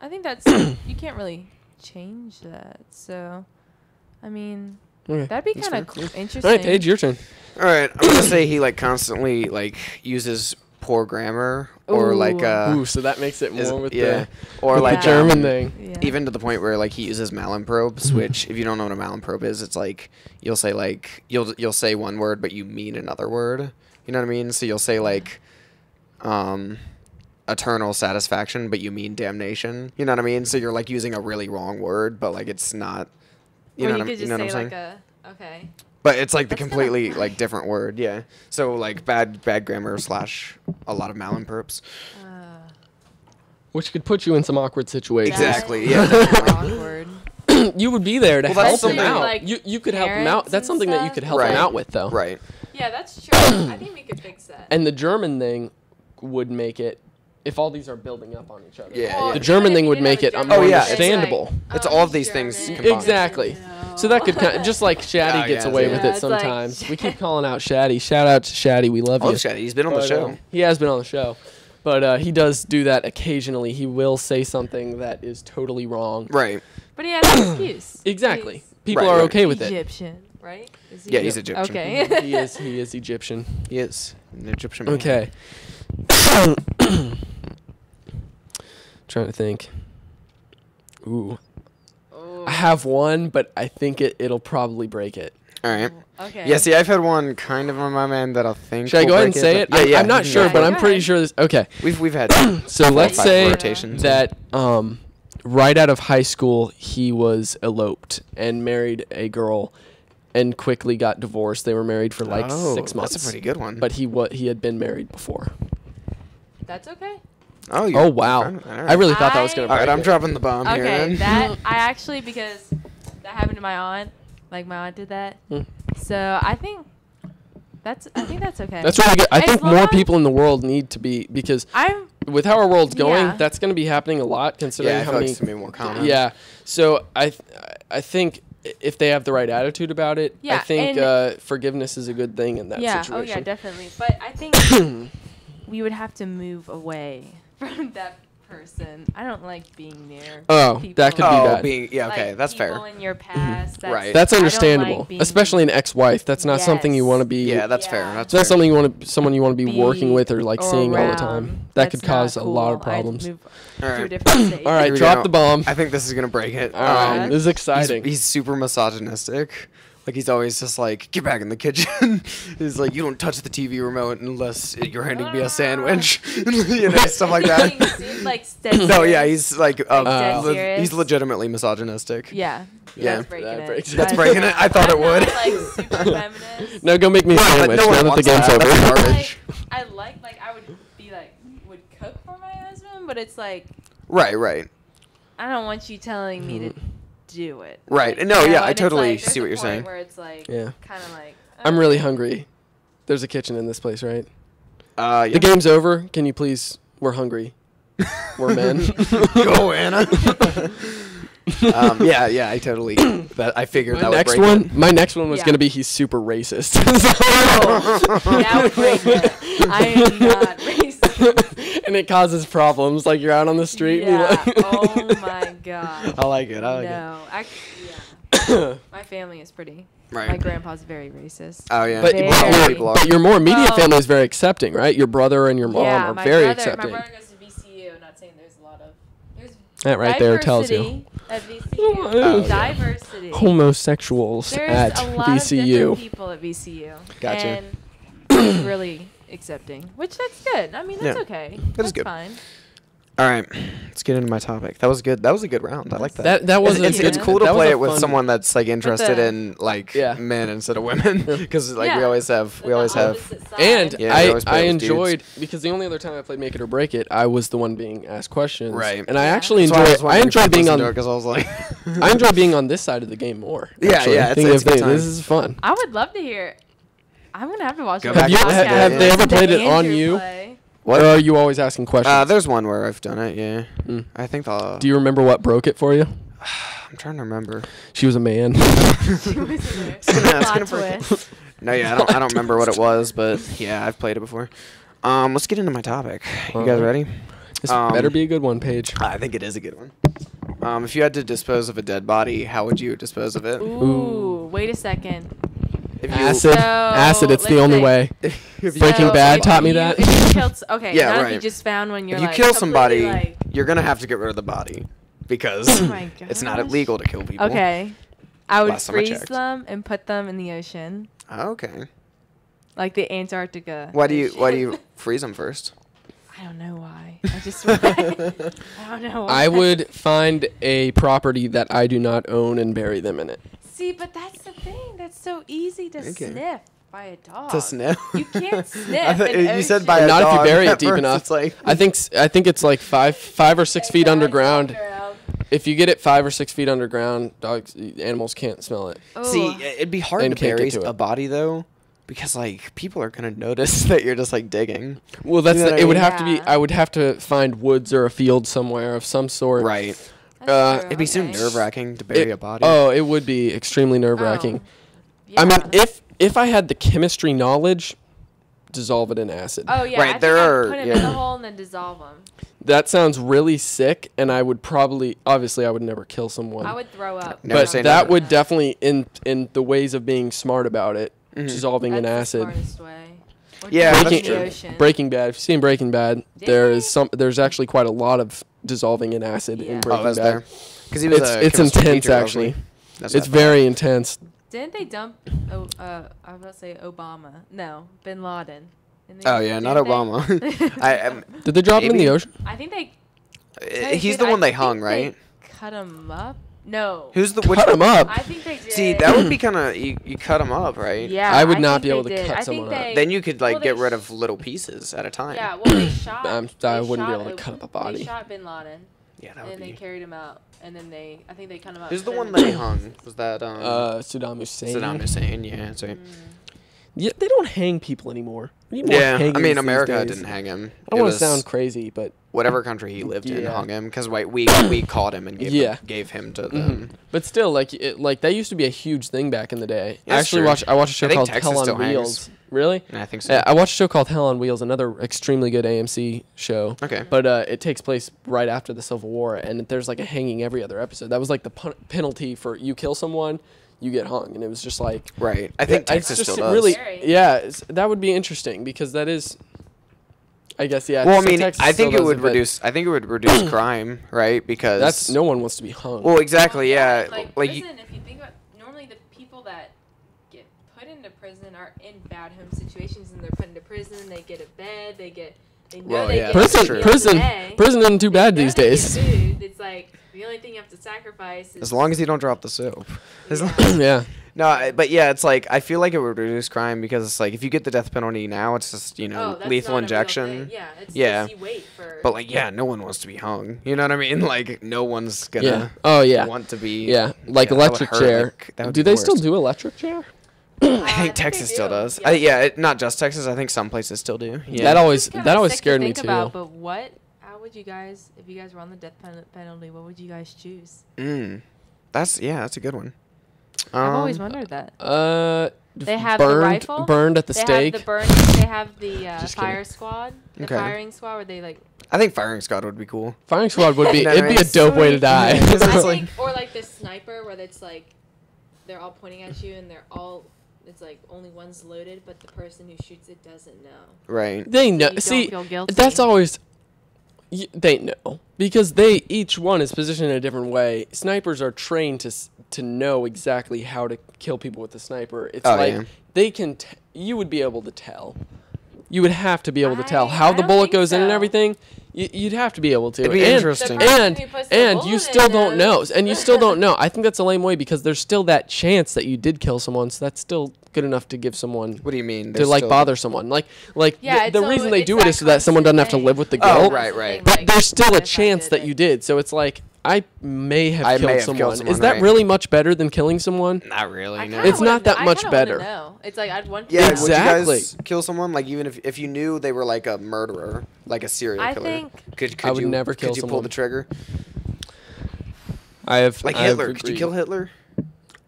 I think that's you can't really change that. So, I mean, Okay. that'd be That's kind of fair. interesting. All right, Paige, your turn. All right. I'm gonna say he like constantly like uses poor grammar or like Ooh. Ooh, so that makes it is- more with yeah, the or with like the German um, thing. Yeah. Even to the point where like he uses malinprobes, which if you don't know what a malinprobe is, it's like you'll say like you'll say one word but you mean another word. You know what I mean? So you'll say like eternal satisfaction but you mean damnation. You know what I mean? So you're like using a really wrong word but like it's not. You or know you what could I'm, just you know what I'm say saying? like okay. But it's like the That's kinda completely funny. like different word, yeah. So like bad grammar / a lot of malinprobes. Which could put you in some awkward situations. Exactly, That- yeah, that's definitely. awkward. You would be there to Well, that's help him something- out. Like You could help him out. parents That's and something that you stuff? could help him Right. out with, though. Right. Yeah, that's true. I think we could fix that. And the German thing would make it, if all these are building up on each other. Yeah, Well, yeah. The German even thing if would you make have it a more Oh, yeah, it's understandable. It's all of these things German. combined. Exactly. No. So that could kind of, just like Shaddy Oh, gets yeah, away yeah. with Yeah, it it's like- sometimes. We keep calling out Shaddy. Shout out to Shaddy. We love Oh, you. Shaddy, he's been on the But, show. he has been on the show. But he does do that occasionally. He will say something that is totally wrong. Right. But he has an excuse. Exactly. He's People Right, are right. okay with it. Egyptian, right? Is he Yeah, he's Egyptian. Okay. He is Egyptian. He is an Egyptian man. Okay. Trying to think. Ooh. I have one, but I think it'll probably break it. All right. Okay. Yeah, see, I've had one kind of on my mind that I think. Should I will go ahead and break say it? but- Yeah, I'm not you sure, can but go I'm Go pretty ahead. sure this. Okay. We've had. So let's 5 say rotations. that right out of high school he was eloped and married a girl and quickly got divorced. They were married for like 6 months. That's a pretty good one. But he had been married before. That's okay. oh, Oh wow. All right. I really thought that was going to All break right, I'm it. dropping the bomb here. Okay, Then. that I actually because that happened to my aunt. Like my aunt did that. So I think that's okay. That's really good. I As think long more as- people in the world need to be, because I'm with how our world's going, Yeah. that's going to be happening a lot considering Yeah, I how feel like many. it's gonna be more common. Yeah. So I think if they have the right attitude about it, Yeah, I think forgiveness is a good thing in that yeah. situation. Oh yeah, definitely. But I think we would have to move away from that person. I don't like being near. Oh, people. that could be bad. Okay, Like, that's fair. people in your past. Right. That's I don't understandable, like being- especially an ex-wife. That's not something you Yes. want to be. Yeah, that's fair. Yeah. That's It's not fair. something you want to someone you want to be working with or like or seeing all the around. time. That That's could cause not a lot of cool. I'd problems. move All to a right. different state. All right, Here we drop go. the bomb. I think this is gonna break it. All right, Yeah. this is exciting. He's super misogynistic. Like he's always just like, get back in the kitchen. He's like, you don't touch the TV remote unless you're handing me a sandwich, stuff like that. Like dead No, yeah, serious. he's like, dead serious. he's legitimately misogynistic. Yeah. Yeah. That's breaking That it. breaks it. That's breaking it. I thought I'm it would. Not, like super feminist. No, go make me a But sandwich no one now that the wants game's that. over. That's garbage. I like I would be like would cook for my husband, but it's like Right. I don't want you telling me to do it. Right. Like, No, you know, yeah, I and it's totally like, see there's what a you're point saying. Where it's like Yeah. kind of like I'm really hungry. There's a kitchen in this place, right? Yeah. The game's over. Can you please? We're hungry. We're men. Go, Anna. Yeah, I totally. I figured that would break it. My next one was Yeah. gonna be he's super racist. that would break it. I am not racist. And it causes problems. Like you're out on the street. Yeah. And you're like Oh my god. I like it. I like it. No. Yeah. My family is pretty. Right. My grandpa's very racist. Oh yeah. But, Very. but your more immediate Oh. family is very accepting, right? Your brother and your mom are my very brother, accepting. My brother goes to VCU. Not saying there's a lot of. There's That right there tells you. diversity at VCU. Oh, yeah. Diversity. Homosexuals There's at a lot of VCU. different people at VCU. Gotcha. And it's really accepting, which that's good. I mean, that's Yeah. okay. That is That's good. fine. All right, let's get into my topic. That was good. That was a good round. I like that. That was It's Yeah. cool to that was play a it with fun- someone that's like interested the- in like Yeah. men instead of women, because like we Yeah. always have The opposite side. And Yeah, we always play I with dudes. enjoyed because the only other time I played Make It or Break It, I was the one being asked questions. Right. And I Yeah. actually That's why enjoy was wondering if enjoy you'd being listen on to it, 'cause I was like, I enjoy being on this side of the game more. Yeah, actually. yeah, it's Thinking a of good things. time. This is fun. I would love to hear. I'm gonna have to watch. Go the back Have, you, and podcast listen. have they ever listen to played it on Andrew you? play. What? Or are you always asking questions? There's one where I've done it. Yeah, Mm. I think the. Do you remember what broke it for you? I'm trying to remember. She was a man. She was in there. gonna Plot break it. twist. No, yeah, I don't remember what it was, but yeah, I've played it before. Let's get into my topic. You guys ready? This Um, better be a good one, Paige. I think it is a good one. If you had to dispose of a dead body, how would you dispose of it? Ooh, wait a second. If you, Acid. So, Acid, it's the let's only say- way. if you Breaking kill Bad somebody- taught me If you- that. If you killed, okay, Yeah, not if right. you just found one. You're If you like kill completely, somebody, like, you're gonna have to get rid of the body because oh my it's not gosh. illegal to kill people. Okay, I would Last time I freeze checked. them and put them in the ocean, Okay. like the Antarctica. Why do ocean. you freeze them first? I don't know why. I just. I don't know. Why. I would find a property that I do not own and bury them in it. See, but that's the thing. That's so easy to Okay. sniff by a dog. To sniff? You can't sniff. I thought an you said ocean. by a Not if you dog. bury it At deep first enough. It's like, I think it's like five or 6 feet underground. If you get it 5 or 6 feet underground, animals can't smell it. see, it'd be hard And to can't bury get to a it. body though, because like people are gonna notice that you're just like digging. Well, that's You know what I it. Would mean? have to be. Yeah. I would have to find woods or a field somewhere of some sort. Right. it'd It'd be so okay. nerve wracking to bury It- a body. Oh, it would be extremely nerve wracking. Oh, I mean, yeah. if I had the chemistry knowledge, dissolve it in acid. Oh yeah, Right, I think there I'd are- put them yeah. in the hole and then dissolve them. That sounds really sick, and I would probably, obviously, I would never kill someone. I would throw up. Never but say that never. would definitely, in the ways of being smart about it, dissolving in That's the acid. smartest way. Or Yeah, throw it that's in the true. ocean. Breaking Bad. If you've seen Breaking Bad, Yeah. there's actually quite a lot of dissolving in acid Yeah. in Oh, Breaking Oh, that's Bad. there. Because he was It's intense actually. That's It's what I thought. very intense. Didn't they dump? I was about to say Obama. No, Bin Laden. Didn't Oh yeah, not didn't they? Obama. Did they drop him in the Maybe. ocean? I think they. He's did. the one I they hung, think right? Cut him up. No. Who's the Cut which him up. I think they did. See, that would be kind of you cut him up, right? Yeah. I would I not think be able they to did. cut I think someone up. they- Then you could like well, get they rid sh- of little pieces at a time. Yeah. Well, they shot. I they wouldn't be shot able to cut up a body. They shot Bin Laden, Yeah, that and would then they be. carried him out, and then I think they cut him out. Who's the and one then- they hung? Was that Saddam Hussein. Saddam Hussein? Yeah, that's right. Yeah, they don't hang people anymore. We need more Yeah, I hangings mean, these America days. didn't hang him. I don't It want to was sound crazy, but whatever country he lived in Yeah. hung him because we caught him and gave him to them. but still, like that used to be a huge thing back in the day. Yeah, I that's actually true. I watched a show I think called Texas Hell on still hangs. Wheels. Really? And I think so. Yeah, I watched a show called Hell on Wheels, another extremely good AMC show. Okay. But it takes place right after the Civil War, and there's like a hanging every other episode. That was like the penalty for you kill someone, you get hung, and it was just like Right. I think it's Texas just still does. really Scary. that would be interesting because that is, I guess well, I so mean, Texas I think still it would does but reduce. I think it would reduce crime, right? Because That's no one wants to be hung. Well, exactly. Yeah. Like Like prison, if you think about normally the people that get put into prison are in bad home situations and they're put into prison. They get a bed. They know Well, they yeah, get that's meals true. a prison day. isn't too bad They know these they get days. food. It's like the only thing you have to sacrifice is as long as you don't drop the soap. As Yeah. long- Yeah. but yeah, it's like I feel like it would reduce crime because it's like if you get the death penalty now, it's just Oh, that's lethal not a real injection. thing. Yeah, it's Yeah. just you wait for. But like, yeah, no one wants to be hung. You know what I mean? Like, no one's gonna Yeah. Oh yeah. want to be. Yeah. Like that would electric hurt, chair. like, that would Do be the they still worst. do electric chair? I think they Texas still do. does. Yeah. Not just Texas. I think some places still do. Yeah. That always It's kinda that always sick to scared me think too. about, but how would you guys, if you guys were on the death penalty, what would you guys choose? That's a good one. I've always wondered that. They have burned, the rifle. burned at the They stake. have they have the Just fire kidding. squad, the Okay. firing squad, where they like. I think firing squad would be cool. Firing squad would be No, it'd be a it's dope way to sweet. die. Yeah. It's I like- think, or like the sniper, where it's like, they're all pointing at you and it's like only one's loaded, but the person who shoots it doesn't know. Right. They know. You don't See, feel guilty. that's always. They know because they each one is positioned in a different way. Snipers are trained to know exactly how to kill people with the sniper. It's Oh, like yeah. they can. You would be able to tell. You would have to be able to tell I how the don't bullet think goes in and so. everything. You'd have to be able to. It'd be And- interesting. The person And who puts the and bullet you in still don't know, knows. and you still don't know. I think that's a lame way because there's still that chance that you did kill someone, so that's still good enough to give someone What do you mean? to There's like still- bother someone. Like Yeah, the it's reason they it's do it is so that someone constant doesn't have to thing. live with the Oh, guilt. right, right. But Like, there's still a if I chance did that it. you did. So it's like I may have I killed may have someone. killed someone, Is that right. really much better than killing someone? Not really. I No. kinda It's not wanna- that much I kinda wanna better. know. It's like I'd want. Yeah, Exactly. would you guys kill someone like even if you knew they were like a murderer, like a serial I killer? think- could I would you never kill could you pull someone. the trigger? I have Like I have Hitler, could you agreed. kill Hitler?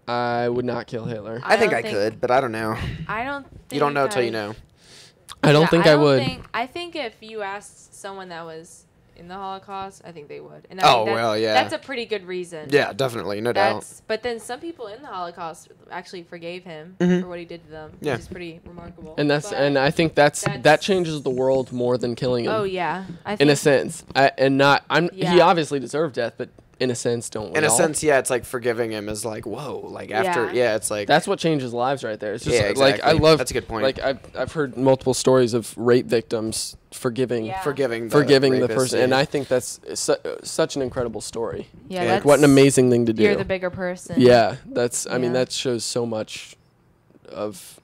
I would not kill Hitler. I think don't I could, but I don't know. I don't. You don't know think till you know. I don't Yeah, think I would. I think if you asked someone that was in the Holocaust, I think they would. And Oh, think that- well, yeah. That's a pretty good reason. Yeah, definitely, no doubt. But then some people in the Holocaust actually forgave him Mhm. for what he did to them, Yeah. which is pretty remarkable. And But- I think that that's- changes the world more than killing him. Oh yeah, I think In a sense, he Yeah. obviously deserved death, but in a sense, don't we In a all? sense, yeah, it's like forgiving him is like whoa, like after, Yeah. yeah, it's like That's what changes lives right there. It's just Yeah, like I exactly. love. That's a good point. Like I've heard multiple stories of rape victims forgiving Yeah. forgiving the the rapist, person, yeah. and I think that's such an incredible story. yeah, like, that's, What an amazing thing to do. You're the bigger person. Yeah, that's. I mean, Yeah. that shows so much of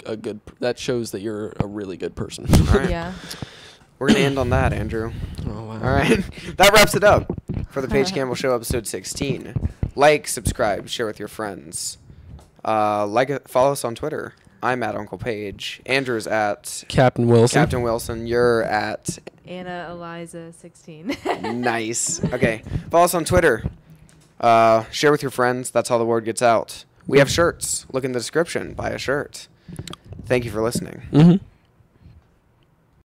a good. That shows that you're a really good person. All right. Yeah. We're gonna end on that, Andrew. Oh wow. All right, that wraps it up for the Paige Campbell Show, episode 16. Like, subscribe, share with your friends. Follow us on Twitter. I'm at Uncle Paige. Andrew's at Captain Wilson. Captain Wilson. You're at Anna Eliza 16. Nice. Okay, follow us on Twitter. Share with your friends. That's how the word gets out. We have shirts. Look in the description. Buy a shirt. Thank you for listening. Mm-hmm.